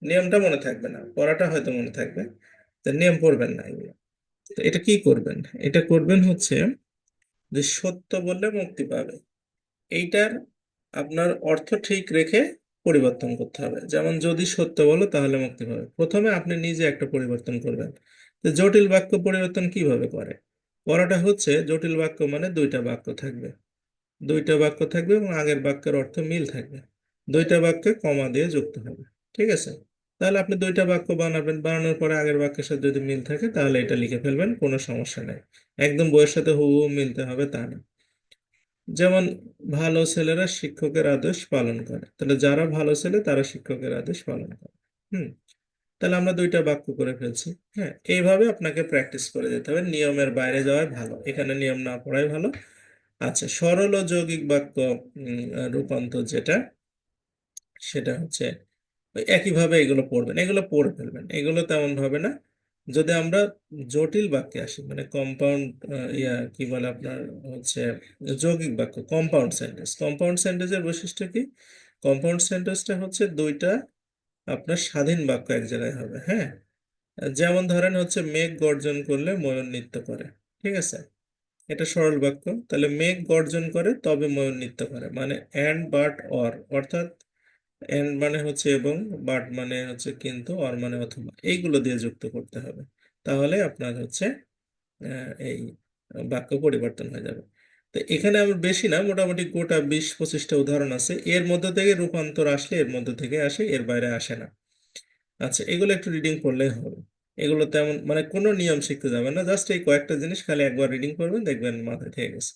নিয়মটা মনে থাকবে না, পড়াটা হয়তো মনে থাকবে, তো নিয়ম পড়বেন না এগুলো। তো এটা কি করবেন, এটা করবেন হচ্ছে যে সত্য বললে মুক্তি পাবে, এইটার আপনার অর্থ ঠিক রেখে পরিবর্তন করতে হবে। যেমন যদি সত্য বলো তাহলে মুক্তি পাবে, প্রথমে আপনি নিজে একটা পরিবর্তন করবেন। তো জটিল বাক্য পরিবর্তন কিভাবে করে, করাটা হচ্ছে জটিল বাক্য মানে দুইটা বাক্য থাকবে, দুইটা বাক্য থাকবে এবং আগের বাক্যের অর্থ মিল থাকবে, দুইটা বাক্যে কমা দিয়ে যুক্ত হবে। ঠিক আছে, তাহলে আপনি দুইটা বাক্য বানাবেন, বানানোর পরে আগের বাক্যের সাথে যদি মিল থাকে তাহলে এটা লিখে ফেলবেন, কোনো সমস্যা নেই। একদম বইয়ের সাথে হুবহু মিলতে হবে তা না। যেমন ভালো ছেলেরা শিক্ষকের আদেশ পালন করে, তাহলে যারা ভালো ছেলে তারা শিক্ষকের আদেশ পালন করে। হুম, তাহলে আমরা দুইটা বাক্য করে ফেলছি। হ্যাঁ, এইভাবে আপনাকে প্র্যাকটিস করে যেতে হবে, নিয়মের বাইরে যাওয়াই ভালো, এখানে নিয়ম না পড়াই ভালো। আচ্ছা, সরল ও যৌগিক বাক্য রূপান্তর যেটা, সেটা হচ্ছে ওই একইভাবে এগুলো পড়বেন, এগুলো পড়ে ফেলবেন, এগুলো তেমন ভাবে না। যদি আমরা জটিল বাক্যে আসি, মানে কম্পাউন্ড, কি বলে আপনার হচ্ছে যৌগিক বাক্য, কম্পাউন্ড সেন্টেন্স, কম্পাউন্ড সেন্টেন্সের বৈশিষ্ট্য কি, কম্পাউন্ড সেন্টেন্সটা হচ্ছে দুইটা আপনার স্বাধীন বাক্য এক জায়গায় হবে। হ্যাঁ, যেমন ধরেন হচ্ছে মেঘ গর্জন করলে ময়ূর নৃত্য করে। ঠিক আছে, এটা সরল বাক্য, তাহলে মেঘ গর্জন করে তবে ময়ূর নৃত্য করে, মানে অ্যান্ড বাট অর, অর্থাৎ এন্ড মানে হচ্ছে এবং, বাট মানে হচ্ছে কিন্তু, অর মানে অথবা, এইগুলো দিয়ে যুক্ত করতে হবে। তাহলে আপনার হচ্ছে এই বাক্য পরিবর্তন হয়ে যাবে। তো এখানে আমার বেশি না, মোটামুটি গোটা 20-25টা উদাহরণ আছে, এর মধ্যে থেকে রূপান্তর আসলে এর মধ্যে থেকে আসে, এর বাইরে আসে না। আচ্ছা, এগুলো একটু রিডিং করলেই হবে, এগুলো তেমন মানে কোনো নিয়ম শিখতে যাবে না, জাস্ট এই কয়েকটা জিনিস খালি একবার রিডিং করবেন, দেখবেন মাথায় থেকে গেছে।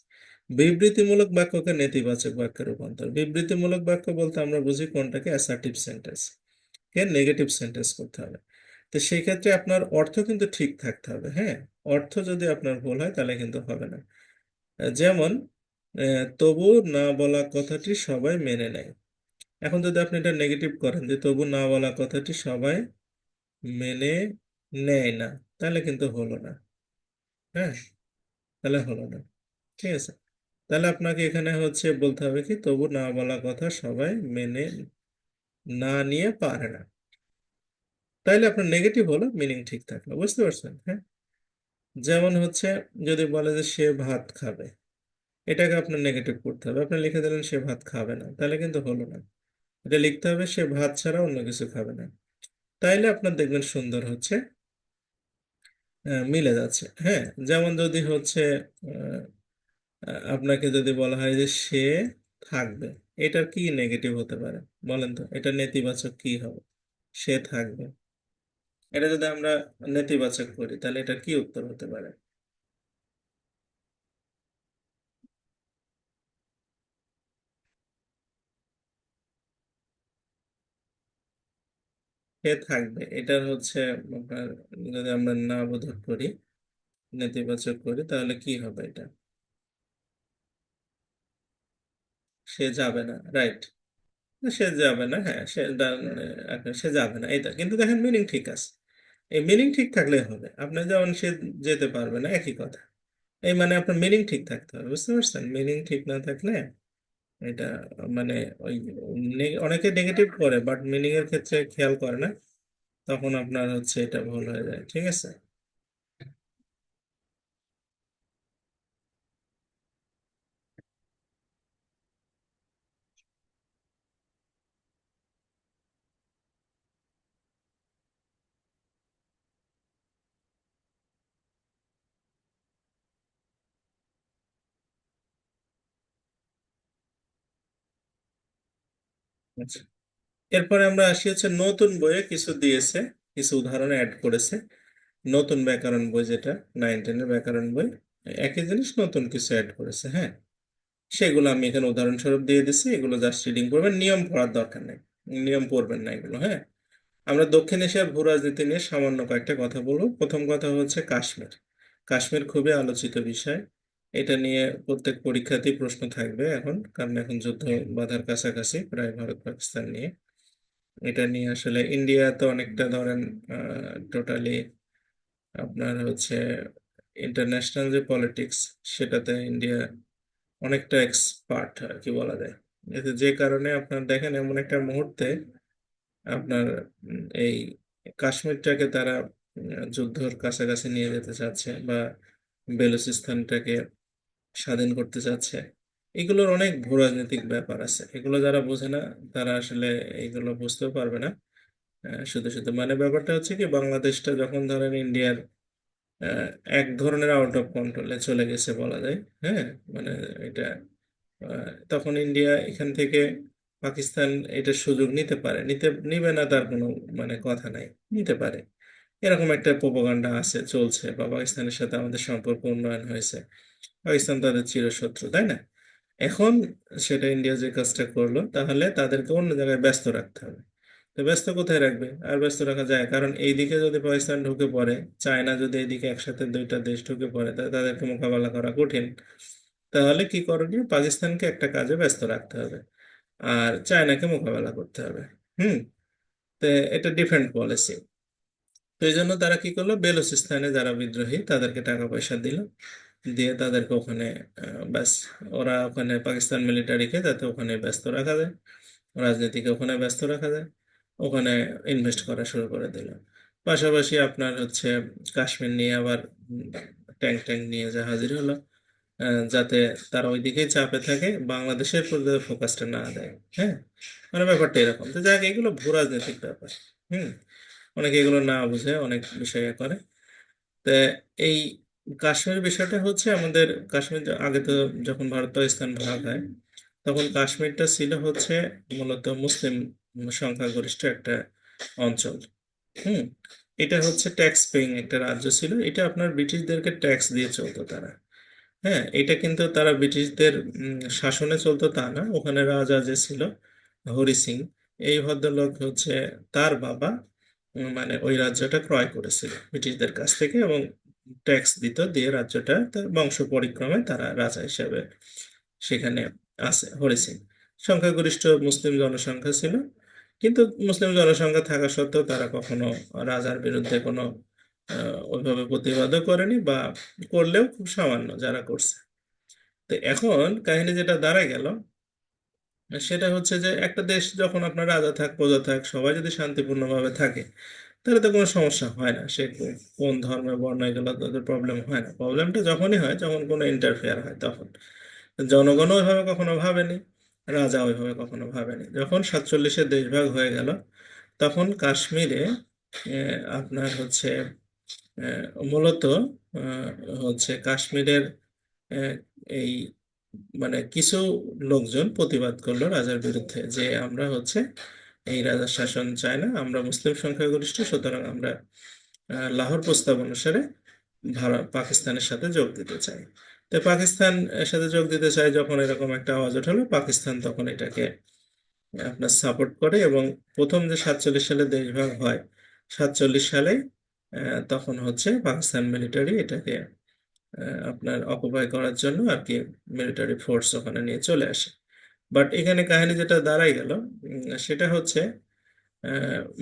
বিবৃতিমূলক বাক্যকে নেতিবাচক বাক্যে রূপান্তর, বিবৃতিমূলক বাক্য বলতে আমরা বুঝি কোনটাকে, অ্যাসার্টিভ সেন্টেন্স কে নেগেটিভ সেন্টেন্স করতে হবে। তো সেই ক্ষেত্রে আপনার অর্থ কিন্তু ঠিক থাকতে হবে। হ্যাঁ, অর্থ যদি আপনার ভুল হয় তাহলে কিন্তু হবে না। যেমন তবু না বলা কথাটি সবাই মেনে নেয়, এখন যদি আপনি এটা নেগেটিভ করেন যে তবু না বলা কথাটি সবাই মেনে নেয় না, তাহলে কিন্তু হলো না। হ্যাঁ, তাহলে হলো না। ঠিক আছে, তাহলে আপনাকে এখানে হচ্ছে বলতে হবে কি, তবু না বলা কথা সবাই মেনে না নিয়ে পারে না, তাইলে আপনার নেগেটিভ হলো, মিনিং ঠিক থাকলো, বুঝতে পারছেন? হ্যাঁ, যেমন হচ্ছে যদি বলে যে সে ভাত খাবে, এটাকে আপনার নেগেটিভ করতে হবে, আপনি লিখে দিলেন সে ভাত খাবে না, তাহলে কিন্তু হলো না। এটা লিখতে হবে সে ভাত ছাড়া অন্য কিছু খাবে না, তাইলে আপনার দেখবেন সুন্দর হচ্ছে মিলে যাচ্ছে। হ্যাঁ, যেমন যদি হচ্ছে আহ, আপনাকে যদি বলা হয় যে সে থাকবে, এটার কি নেগেটিভ হতে পারে বলেন তো, এটা নেতিবাচক কি হবে, সে থাকবে, এটা যদি আমরা নেতিবাচক করি তাহলে এটা কি উত্তর হতে পারে? সে থাকবে, এটার হচ্ছে আপনার, যদি আমরা না বোধক করি, নেতিবাচক করি, তাহলে কি হবে এটা, সে যাবে না, রাইট। সে যাবে না, হ্যাঁ সে যাবে না, এটা কিন্তু দেখেন মিনিং ঠিক আছে, এই মিনিং ঠিক থাকলে হবে, আপনার যেমন সে যেতে পারবে না একই কথা, এই মানে আপনার মিনিং ঠিক থাকতে হবে, বুঝতে পারছেন? মিনিং ঠিক না থাকলে এটা মানে ওই অনেকে নেগেটিভ করে বাট মিনিং এর ক্ষেত্রে খেয়াল করে না, তখন আপনার হচ্ছে এটা ভুল হয়ে যায়। ঠিক আছে, আচ্ছা, এরপরে আমরা আসি হচ্ছে নতুন বইয়ে কিছু দিয়েছে, কিছু উদাহরণ অ্যাড করেছে, নতুন ব্যাকরণ বই যেটা, 9-10-এর ব্যাকরণ বই, একই জিনিস নতুন কিছু অ্যাড করেছে। হ্যাঁ, সেগুলো আমি এখানে উদাহরণস্বরূপ দিয়ে দিচ্ছি, এগুলো জাস্ট রিডিং করবেন, নিয়ম পড়ার দরকার নেই, নিয়ম পড়বেন না এগুলো। হ্যাঁ, আমরা দক্ষিণ এশিয়ার ভূ রাজনীতি নিয়ে সামান্য কয়েকটা কথা বলবো। প্রথম কথা হচ্ছে কাশ্মীর, কাশ্মীর খুবই আলোচিত বিষয়, এটা নিয়ে প্রত্যেক পরীক্ষাতেই প্রশ্ন থাকবে এখন, কারণ এখন যুদ্ধ বাধার কাছাকাছি প্রায় ভারত পাকিস্তান নিয়ে। এটা নিয়ে আসলে ইন্ডিয়া তো অনেকটা ধরেন টোটালি আপনার হচ্ছে ইন্টারন্যাশনাল যে পলিটিক্স সেটাতে ইন্ডিয়া অনেকটা এক্সপার্ট আর কি বলা যায়। এতে যে কারণে আপনার দেখেন এমন একটা মুহূর্তে আপনার এই কাশ্মীরটাকে তারা যুদ্ধর কাছাকাছি নিয়ে যেতে চাচ্ছে, বা বেলুচিস্তানটাকে স্বাধীন করতে চাচ্ছে। এগুলোর অনেক ভূরাজনৈতিক ব্যাপার আছে, এগুলো যারা বোঝে না তারা আসলে এগুলো বুঝতেও পারবে না। শুধু শুধু মানে ব্যাপারটা হচ্ছে কি, বাংলাদেশটা যখন ধরেন ইন্ডিয়ার আহ, এক ধরনের আউট অফ কন্ট্রোলে চলে গেছে বলা যায়। হ্যাঁ, মানে এটা তখন ইন্ডিয়া এখান থেকে পাকিস্তান এটার সুযোগ নিতে পারে, নিবে না তার কোনো মানে কথা নাই, নিতে পারে। এরকম একটা প্রোপাগান্ডা আছে, চলছে, বা পাকিস্তানের সাথে আমাদের সম্পর্ক উন্নয়ন হয়েছে, পাকিস্তান তাদের চিরশত্রু, তাই না? এখন সেটা ইন্ডিয়া যে কাজটা করলো, তাহলে তাদেরকে অন্য জায়গায় ব্যস্ত রাখতে হবে। তো ব্যস্ত কোথায় রাখবে? আর ব্যস্ত রাখা যায়, কারণ এইদিকে যদি পাকিস্তান ঢুকে পড়ে, চায়না যদি এইদিকে একসাথে দুইটা দেশ ঢুকে পড়ে, তাহলে তাদেরকে মোকাবেলা করা কঠিন। তাহলে কি করণীয়? পাকিস্তানকে একটা কাজে ব্যস্ত রাখতে হবে, আর চায়নাকে মোকাবেলা করতে হবে। হুম। তো এটা ডিফারেন্ট পলিসি। তো এই জন্য তারা কি করলো, বেলুচিস্তানে যারা বিদ্রোহী তাদেরকে টাকা পয়সা দিল, দিয়ে তাদেরকে ওখানে ব্যাস, ওরা ওখানে পাকিস্তান মিলিটারিকে যাতে ওখানে ব্যস্ত রাখা যায়, রাজনীতিকে ওখানে ব্যস্ত রাখা যায়, ওখানে ইনভেস্ট করা শুরু করে দিল। পাশাপাশি আপনার হচ্ছে কাশ্মীর নিয়ে আবার ট্যাঙ্ক ট্যাঙ্ক নিয়ে যা হাজির হলো, যাতে তারা ওইদিকেই চাপে থাকে, বাংলাদেশের প্রতি ফোকাসটা না দেয়। হ্যাঁ, মানে ব্যাপারটা এরকম। তো যাক, এগুলো ভূ রাজনৈতিক ব্যাপার। হুম। অনেকে এগুলো না বুঝে অনেক বিষয়ে করে। তো এই কাশ্মীর বিষয়টা হচ্ছে, আমাদের কাশ্মীর আগে তো যখন ভারত পাকিস্তান ভাগ হয়, তখন কাশ্মীরটা ছিল হচ্ছে মূলত মুসলিম সংখ্যাগরিষ্ঠ একটা অঞ্চল। হুম। এটা হচ্ছে ট্যাক্স পেইং একটা রাজ্য ছিল, এটা আপনার ব্রিটিশদেরকে ট্যাক্স দিয়ে চলতো তারা। হ্যাঁ, এটা কিন্তু তারা ব্রিটিশদের শাসনে চলতো তা না। ওখানে রাজা যে ছিল, হরি সিং, এই ভদ্রলোক হচ্ছে, তার বাবা মানে ওই রাজ্যটা ক্রয় করেছিল ব্রিটিশদের কাছ থেকে, এবং ট্যাক্স দিত, দিয়ে রাজ্যটা তার বংশ পরিক্রমে তারা রাজা হিসেবে সেখানে আছে হরি সিং। সংখ্যাগরিষ্ঠ মুসলিম জনসংখ্যা ছিল, কিন্তু মুসলিম জনসংখ্যা থাকা সত্ত্বেও তারা কখনো রাজার বিরুদ্ধে কোনো ওইভাবে প্রতিবাদও করেনি, বা করলেও খুব সামান্য যারা করছে। তো এখন কাহিনী যেটা দাঁড়ায় গেল, সেটা হচ্ছে যে একটা দেশ যখন আপনার রাজা থাক প্রজা থাক সবাই যদি শান্তিপূর্ণভাবে থাকে, তাহলে তো কোনো সমস্যা হয় না। সে কোন ধর্মে বর্ণ, এগুলো তাদের প্রবলেম হয় না। প্রবলেমটা যখনই হয় যখন কোনো ইন্টারফেয়ার হয় তখন। জনগণও ওইভাবে কখনো ভাবেনি, রাজা ওইভাবে কখনো ভাবেনি। যখন 47-এ দেশভাগ হয়ে গেল, তখন কাশ্মীরে আপনার হচ্ছে মূলত আহ, হচ্ছে কাশ্মীরের আহ, এই মানে কিছু লোকজন প্রতিবাদ করলো রাজার বিরুদ্ধে, যে আমরা হচ্ছে এই রাজার শাসন চাই না, আমরা মুসলিম সংখ্যাগরিষ্ঠ, সুতরাং আমরা লাহোর প্রস্তাব অনুসারে ভারত পাকিস্তানের সাথে যোগ দিতে চাই। তো পাকিস্তান এর সাথে যোগ দিতে চাই যখন, এরকম একটা আওয়াজ ওঠালো, পাকিস্তান তখন এটাকে আপনার সাপোর্ট করে। এবং প্রথম যে 47 সালে দেশভাগ হয়, 47 সালে তখন হচ্ছে পাকিস্তান মিলিটারি এটাকে আপনার অকুপাই করার জন্য আর কি মিলিটারি ফোর্স ওখানে নিয়ে চলে আসে। বাট এখানে কাহিনী যেটা দাঁড়াই গেল, সেটা হচ্ছে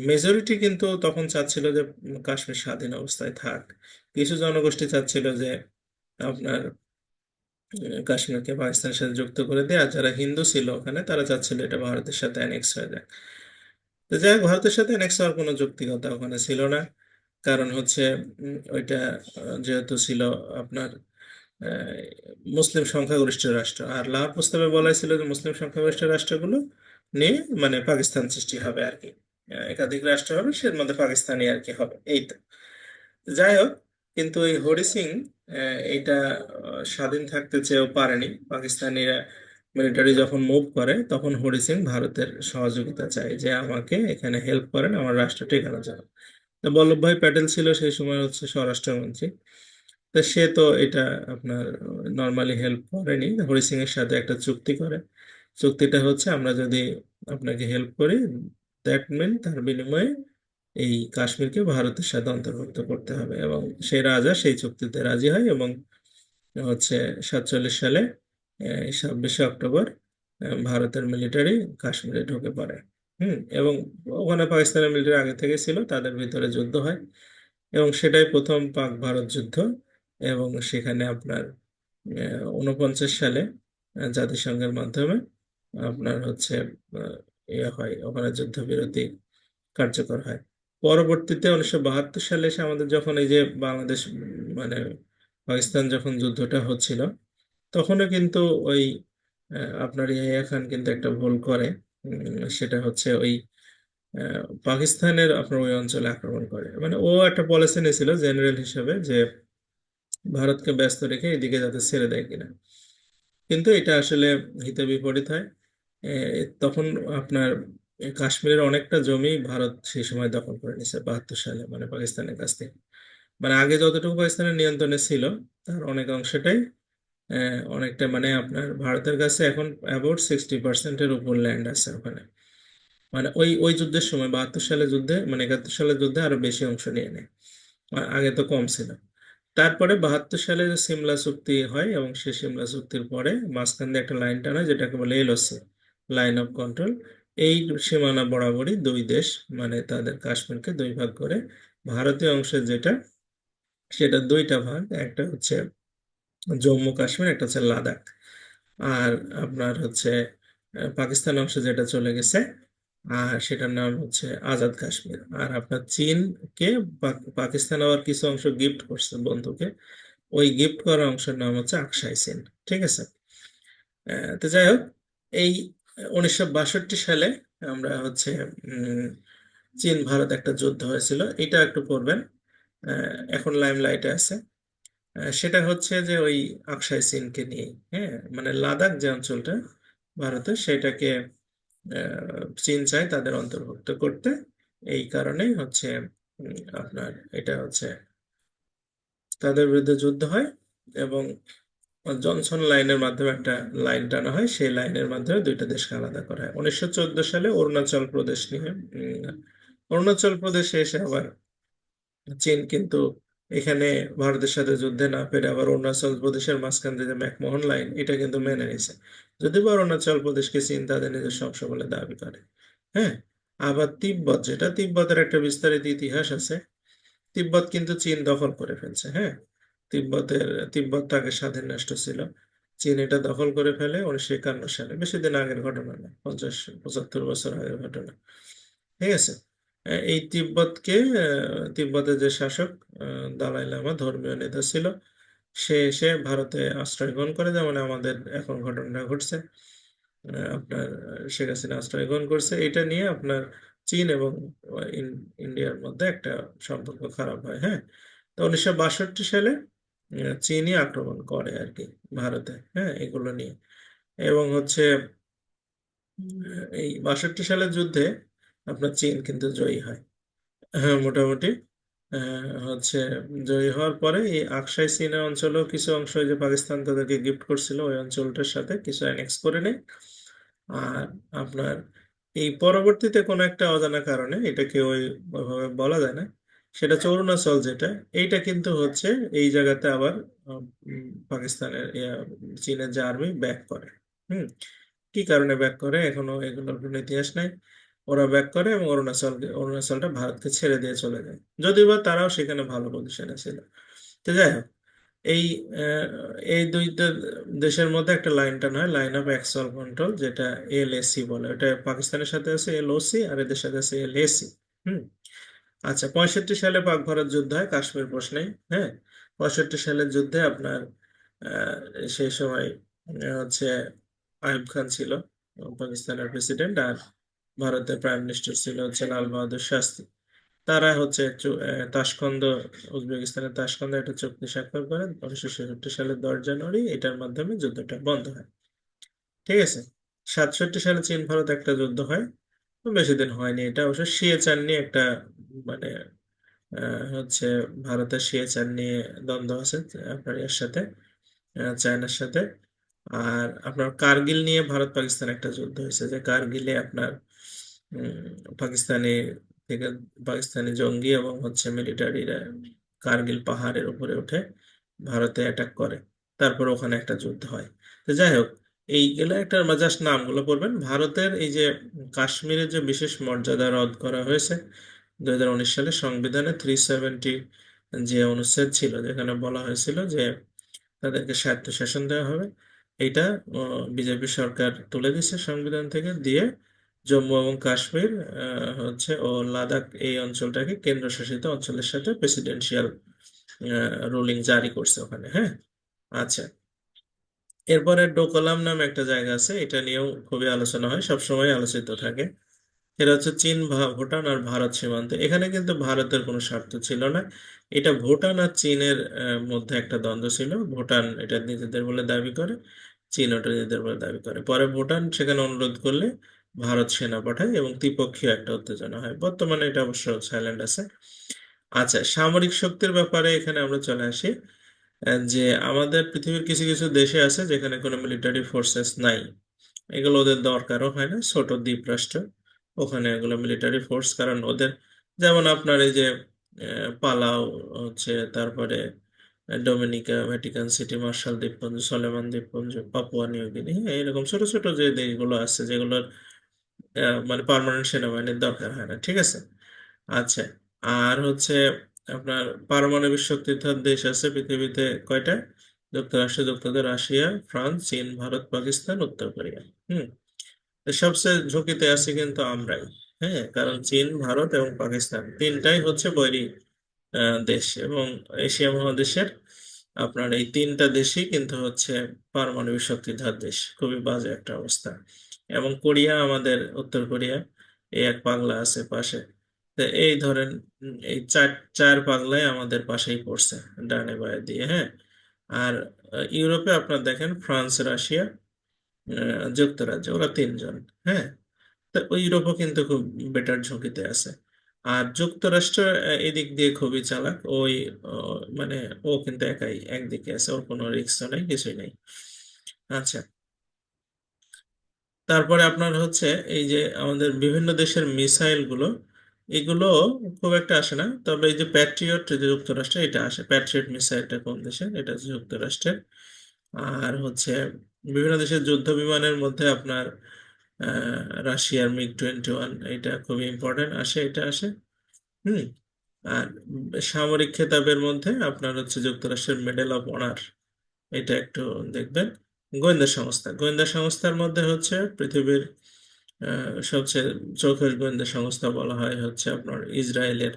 মেজরিটি কিন্তু তখন চাচ্ছিল যে কাশ্মীর স্বাধীন অবস্থায় থাক। কিছু জনগোষ্ঠী চাচ্ছিল যে আপনার কাশ্মীরকে পাকিস্তানের সাথে যুক্ত করে দেয়, আর যারা হিন্দু ছিল ওখানে তারা চাচ্ছিল এটা ভারতের সাথে অ্যানেক্স হয়ে যায়। তো যাই হোক, ভারতের সাথে অ্যানেক্স হওয়ার কোনো যৌক্তিকতা ওখানে ছিল না। কারণ হচ্ছে ওইটা যেহেতু ছিল আপনার আহ, মুসলিম সংখ্যাগরিষ্ঠ রাষ্ট্র, আর লাহোর প্রস্তাবে বলা ছিল যে মুসলিম সংখ্যাগরিষ্ঠ রাষ্ট্রগুলো নিয়ে মানে পাকিস্তান সৃষ্টি হবে আর কি। একাধিক রাষ্ট্র হবে, সের মধ্যে পাকিস্তানি আর কি হবে, এই তো। যাই হোক, কিন্তু এই হরি সিং এইটা স্বাধীন থাকতে চেয়েও পারেনি। পাকিস্তানিরা মিলিটারি যখন মুভ করে, তখন হরি সিং ভারতের সহযোগিতা চায়, যে আমাকে এখানে হেল্প করেন আমার রাষ্ট্র টেকানোর জন্য। তো বল্লভভাই প্যাটেল ছিল সেই সময় হচ্ছে স্বরাষ্ট্রমন্ত্রী। তা সে তো এটা আপনার নর্মালি হেল্প করেনি, হরি সিং এর সাথে একটা চুক্তি করে। চুক্তিটা হচ্ছে, আমরা যদি আপনাকে হেল্প করি, দ্যাট মিন তার বিনিময়ে এই কাশ্মীরকে ভারতের সাথে অন্তর্ভুক্ত করতে হবে। এবং সেই রাজা সেই চুক্তিতে রাজি হয়, এবং হচ্ছে 47 সালে 26শে অক্টোবর ভারতের মিলিটারি কাশ্মীরে ঢুকে পড়ে। এবং ওখানে পাকিস্তানের মিলিটারি আগে থেকে ছিল, তাদের ভিতরে যুদ্ধ হয়, এবং সেটাই প্রথম পাক ভারত যুদ্ধ। এবং সেখানে আপনার 49 সালে জাতিসংঘের মাধ্যমে আপনার হচ্ছে ইয়ে হয়, ওখানে যুদ্ধবিরতি কার্যকর হয়। পরবর্তীতে 1972 সালে এসে আমাদের যখন এই যে বাংলাদেশ মানে পাকিস্তান যখন যুদ্ধটা হচ্ছিল, তখনও কিন্তু ওই আপনার ইয়াহিয়া খান কিন্তু একটা ভুল করে। সেটা হচ্ছে ওই পাকিস্তানের আপনার ওই অঞ্চলে আক্রমণ করে, মানে ও একটা পলিসি নিয়েছিল জেনারেল হিসেবে যে ভারতকে ব্যস্ত রেখে এদিকে যাতে ছেড়ে দেয় কিনা। কিন্তু এটা আসলে হিতে বিপরীত হয়। তখন আপনার কাশ্মীরের অনেকটা জমি ভারত সেই সময় দখল করে নিছে 72 সালে, মানে পাকিস্তানের কাছ থেকে। মানে আগে যতটুকু পাকিস্তানের নিয়ন্ত্রণে ছিল তার অনেক অংশটাই অনেকটা মানে আপনার ভারতের কাছে এখন অ্যাবাউট 60%-এর উপর ল্যান্ড আছে ওখানে। মানে ওই ওই যুদ্ধের সময় 72 সালে যুদ্ধে, মানে 71 সালের যুদ্ধে আরো বেশি অংশ নিয়ে নেয়। আগে তো কম ছিল। তারপরে 72 সালে যে সিমলা চুক্তি হয়, এবং সেই সিমলা চুক্তির পরে মাঝখান দিয়ে একটা লাইন টানা, যেটাকে বলে এলওসি, লাইন অফ কন্ট্রোল। এই সীমানা বরাবরই দুই দেশ মানে তাদের কাশ্মীরকে দুই ভাগ করে, ভারতীয় অংশের যেটা সেটা দুইটা ভাগ, একটা হচ্ছে জম্মু কাশ্মীর, একটা হচ্ছে লাদাখ। আর আপনার হচ্ছে পাকিস্তান অংশে যেটা চলে গেছে, আর সেটার নাম হচ্ছে আজাদ কাশ্মীর। আর আপনার চীনকে পাকিস্তান আবার কিছু অংশ গিফট করছে বন্ধুকে, ওই গিফট করা অংশের নাম হচ্ছে আকসাই চীন। ঠিক আছে। তো যাই হোক, এই 1962 সালে আমরা হচ্ছে উম, চীন ভারত একটা যুদ্ধ হয়েছিল, এটা একটু পড়বেন। এখন লাইমলাইটে আছে। সেটা হচ্ছে যে ওই আকসাই চীনকে নিয়ে, হ্যাঁ, মানে লাদাখ যে অঞ্চলটা ভারতের, সেটাকে চীন চায় তাদের অন্তর্ভুক্ত করতে। এই কারণেই হচ্ছে আপনার এটা হচ্ছে তাদের বিরুদ্ধে যুদ্ধ হয়, এবং জনসন লাইনের মাধ্যমে একটা লাইন টানা হয়, সেই লাইনের মাধ্যমে দুইটা দেশকে আলাদা করা হয়। 1914 সালে অরুণাচল প্রদেশ নিয়ে অরুণাচল প্রদেশে এসে আবার চীন কিন্তু এখানে ভারতের সাথে যুদ্ধে না পেরে আবার অরুণাচল প্রদেশের মাঝখান দিয়ে যে ম্যাকমোহন লাইন, এটা কিন্তু মেনে নিয়েছে। যদিও বা অরুণাচল প্রদেশকে চীন তাদের নিজস্ব অংশ বলে দাবি করে। হ্যাঁ। আবার তিব্বত, যেটা তিব্বতের একটা বিস্তারিত ইতিহাস আছে। তিব্বত কিন্তু চীন দখল করে ফেলছে। হ্যাঁ। তিব্বতের তিব্বত আগে স্বাধীন রাষ্ট্র ছিল। চীন এটা দখল করে ফেলে 1951 সালে, বেশি দিন আগের ঘটনা না, 50-75 বছর আগের ঘটনা। ঠিক আছে। এই তিব্বতকে তিব্বতের যে শাসক দালাই লামা ধর্মীয় নেতা ছিল, সে এসে ভারতে আশ্রয় গ্রহণ করে, যেমন আমাদের এখন ঘটনা ঘটছে। আপনার শেখ হাসিনা আশ্রয় গ্রহণ করছে, এটা নিয়ে আপনার চীন এবং ইন্ডিয়ার মধ্যে একটা সম্পর্ক খারাপ হয়। হ্যাঁ। তো 1962 সালে চীনই আক্রমণ করে আর কি ভারতে, হ্যাঁ, এগুলো নিয়ে। এবং হচ্ছে এই 62 সালের যুদ্ধে আপনার চীন কিন্তু জয়ী হয়। হ্যাঁ, মোটামুটি হচ্ছে জয়ী হওয়ার পরে এই আকসাই চীনের অঞ্চলেও কিছু অংশ, ওই যে পাকিস্তান তাদেরকে গিফট করছিল, ওই অঞ্চলটার সাথে কিছু অ্যানেক্স করে নেয়। আর আপনার এই পরবর্তীতে কোনো একটা অজানা কারণে, এটাকে ওইভাবে বলা যায় না, সেটা হচ্ছে অরুণাচল যেটা, এইটা কিন্তু হচ্ছে এই জায়গাতে আবার পাকিস্তানের চীনের যে আর্মি ব্যাক করে। হুম। কি কারণে ব্যাক করে এখনো এগুলোর কোনো ইতিহাস নাই। ওরা ব্যাক করে এবং অরুণাচলটা ভারতকে ছেড়ে দিয়ে চলে যায়, যদিও বা তারাও সেখানে ভালো পজিশনে ছিল। তো যাই হোক, এই এই দুইটা দেশের মধ্যে একটা লাইন টানা হয়, লাইন অফ অ্যাকচুয়াল কন্ট্রোল, যেটা এলএসি বলে। ওটা পাকিস্তানের সাথে আছে এলওসি, আর এদের সাথে আছে এলএসি। হুম। আচ্ছা, 65 সালে পাক ভারত যুদ্ধ হয় কাশ্মীর প্রশ্নে। হ্যাঁ। 65 সালের যুদ্ধে আপনার আহ, সেই সময় হচ্ছে আইয়ুব খান ছিল পাকিস্তানের প্রেসিডেন্ট, আর ভারতের প্রাইম মিনিস্টার ছিল হচ্ছে লাল বাহাদুর শাস্ত্রী। তারা হচ্ছে তাশখন্দ, উজবেকিস্তানের তাশখন্দে একটা চুক্তি স্বাক্ষর করেন 1966 সালের 10 জানুয়ারি। এটার মাধ্যমে যুদ্ধটা বন্ধ হয়। ঠিক আছে। 67 সালে চীন ভারত একটা যুদ্ধ হয়, বেশি দিন হয়নি। এটা অবশ্য সিয়েচান নিয়ে একটা মানে হচ্ছে ভারতের সিয়েচান নিয়ে দ্বন্দ্ব আছে আপনার এর সাথে, চায়নার সাথে। আর আপনার কার্গিল নিয়ে ভারত পাকিস্তান একটা যুদ্ধ হয়েছে, যে কার্গিলে আপনার পাকিস্তানি থেকে পাকিস্তানি জঙ্গি এবং হচ্ছে মিলিটারিরা কার্গিল পাহাড়ের উপরে উঠে ভারতে অ্যাটাক করে, তারপর ওখানে একটা যুদ্ধ হয়। তো যাই হোক, এইগুলো একটা জাস্ট নামগুলো পড়বেন। ভারতের এই যে কাশ্মীরের যে বিশেষ মর্যাদা রদ করা হয়েছে 2019 সালে সংবিধানে 370 যে অনুচ্ছেদ ছিল যেখানে বলা হয়েছিল যে তাদেরকে স্বায়ত্তশাসন দেওয়া হবে, এটা বিজেপি সরকার তুলে দিচ্ছে সংবিধান থেকে, দিয়ে জম্মু এবং কাশ্মীর হচ্ছে ও লাদাখ এই অঞ্চলটাকে কেন্দ্রশাসিত অঞ্চলের সাথে প্রেসিডেন্সিয়াল রুলিং জারি করছে ওখানে। হ্যাঁ, আচ্ছা। এরপরে ডোকলাম নামে একটা জায়গা আছে, এটা নিয়েও খুবই আলোচনা হয়, সবসময় আলোচিত থাকে। এটা হচ্ছে চীন, ভুটান আর ভারত সীমান্তে। এখানে কিন্তু ভারতের কোনো স্বার্থ ছিল না, এটা ভুটান আর চীনের মধ্যে একটা দ্বন্দ্ব ছিল। ভুটান এটা নিজেদের বলে দাবি করে, চীন ওটা নিজেদের বলে দাবি করে। পরে ভুটান সেখানে অনুরোধ করলে ভারত সেনা পাঠায় এবং ত্রিপক্ষীয় একটা উত্তেজনা হয়। বর্তমানে এটা অবশ্য সাইলেন্ট আছে। আচ্ছা, সামরিক শক্তির ব্যাপারে এখানে আমরা চলে আসি। যে আমাদের পৃথিবীর কিছু কিছু দেশে আছে যেখানে কোনো মিলিটারি ফোর্সেস নাই, এগুলো ওদের দরকারও হয় না, ছোট দ্বীপ রাষ্ট্র, ওখানে এগুলো মিলিটারি ফোর্স, কারণ ওদের যেমন আপনার এই যে পালাও হচ্ছে, তারপরে ডোমিনিকা, ভ্যাটিকান সিটি, মার্শাল দ্বীপপুঞ্জ, সলেমান দ্বীপপুঞ্জ, পাপুয়া নিউ গিনি, হ্যাঁ, এরকম ছোট ছোট যে দেশগুলো আছে যেগুলোর মানে পার্মানেন্ট সেনাবাহিনীর দরকার হয় না, ঠিক আছে। আচ্ছা, আর হচ্ছে আপনার পারমাণবিক শক্তিধর দেশ আছে পৃথিবীতে কয়টা? যুক্তরাষ্ট্র, যুক্তরাজ্য, রাশিয়া, ফ্রান্স, চীন, ভারত, পাকিস্তান, উত্তর কোরিয়া। হুম, তো সবচেয়ে ঝুঁকিতে আছি কিন্তু আমরাই। হ্যাঁ, কারণ চীন, ভারত এবং পাকিস্তান তিনটাই হচ্ছে বৈরী দেশ, এবং এশিয়া মহাদেশের আপনার এই তিনটা দেশই কিন্তু হচ্ছে পারমাণবিক শক্তিধর দেশ। খুবই বাজে একটা অবস্থা। এবং কোরিয়া, আমাদের উত্তর কোরিয়া, এই এক পাগলা আছে পাশে। তো এই ধরেন এই চার চার পাগলাই আমাদের পাশেই পড়ছে, ডানে বায়ে দিয়ে। হ্যাঁ, আর ইউরোপে আপনার দেখেন ফ্রান্স, রাশিয়া, যুক্তরাজ্য, ওরা তিনজন। হ্যাঁ, তো ওই ইউরোপও কিন্তু খুব বেটার ঝুঁকিতে আছে। আর যুক্তরাষ্ট্র এদিক দিয়ে খুবই চালাক, ওই মানে ও কিন্তু একাই একদিকে আছে, ওর কোনো রিস্ক নেই, কিছুই নেই। আচ্ছা, তারপরে আপনার হচ্ছে এই যে আমাদের বিভিন্ন দেশের মিসাইল গুলো, এগুলো খুব একটা আসে না, তবে এই যে প্যাট্রিয়ট যে যুক্তরাষ্ট্রে এটা আসে। প্যাট্রিয়ট মিসাইলটা কোন দেশের? এটা হচ্ছে যুক্তরাষ্ট্রের। আর হচ্ছে বিভিন্ন দেশের যুদ্ধ বিমানের মধ্যে আপনার রাশিয়ার MiG-21, এটা খুবই ইম্পর্টেন্ট, আসে, এটা আসে। হুম, আর সামরিক খেতাবের মধ্যে আপনার হচ্ছে যুক্তরাষ্ট্রের মেডেল অফ অনার, এটা একটু দেখবেন। গোয়েন্দা সংস্থা, গোয়েন্দা সংস্থার মধ্যে হচ্ছে পৃথিবীর সবচেয়ে চৌখস গোয়েন্দা সংস্থা বলা হয় হচ্ছে আপনার ইসরায়েলের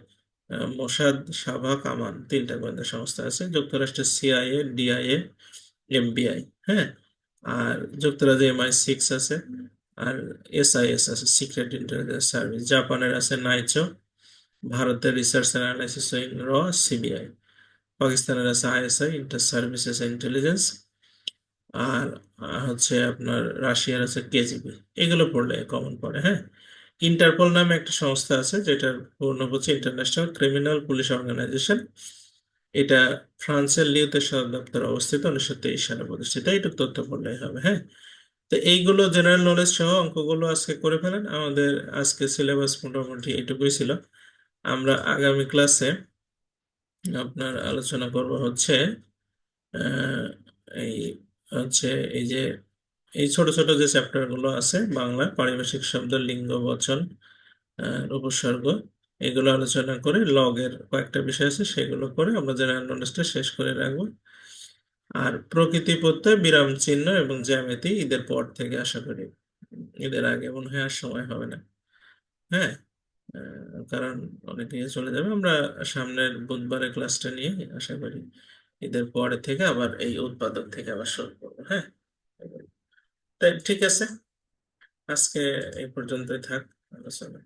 মোসাদ, সাভাক, আমান, তিনটা গোয়েন্দা সংস্থা আছে। যুক্তরাষ্ট্রের সিআইএ, ডিআইএ, এফবিআই। হ্যাঁ, আর যুক্তরাজ্যে MI6 আছে, আর SIS আছে, সিক্রেট ইন্টেলিজেন্স সার্ভিস। জাপানের আছে নাইচো, ভারতের research and analysis wing, CBI. পাকিস্তানের আছে ISI, ইন্টার সার্ভিসেস ইন্টেলিজেন্স। আর হচ্ছে আপনার রাশিয়ার আছে KGB। এগুলো পড়লে কমন পড়ে। হ্যাঁ, ইন্টারপোল নামে একটা সংস্থা আছে যেটার পূর্ণ হচ্ছে ইন্টারন্যাশনাল ক্রিমিনাল পুলিশ অর্গানাইজেশন। এটা ফ্রান্সের লিওতে সদর দপ্তর অবস্থিত, 1923 সালে প্রতিষ্ঠিত। এইটুকু তথ্য পড়লেই হবে। হ্যাঁ, তো এইগুলো জেনারেল নলেজ সহ অঙ্কগুলো আজকে করে ফেলেন। আমাদের আজকে সিলেবাস মোটামুটি এটুকুই ছিল। আমরা আগামী ক্লাসে আপনার আলোচনা করব হচ্ছে আহ, এই হচ্ছে এই যে এই ছোট ছোট যে চ্যাপ্টার গুলো আছে, বাংলা পারিভাষিক শব্দ, লিঙ্গ, বচন, উপসর্গ, এগুলো আলোচনা করে লগের কয়েকটা বিষয় আছে সেগুলো করে আমরা জেনারেল নলেজটা শেষ করে রাখবো। আর প্রকৃতি প্রত্যয়, বিরাম চিহ্ন এবং জ্যামিতি ঈদের পর থেকে আশা করি। ঈদের আগে মনে হয় আর সময় হবে না। হ্যাঁ, কারণ অনেকে চলে যাবে। আমরা সামনের বুধবারে ক্লাসটা নিয়ে আশা করি ঈদের পরে থেকে আবার এই উৎপাদক থেকে আবার শুরু করবো। হ্যাঁ, তাই ঠিক আছে, আজকে এই পর্যন্তই থাক আলোচনা।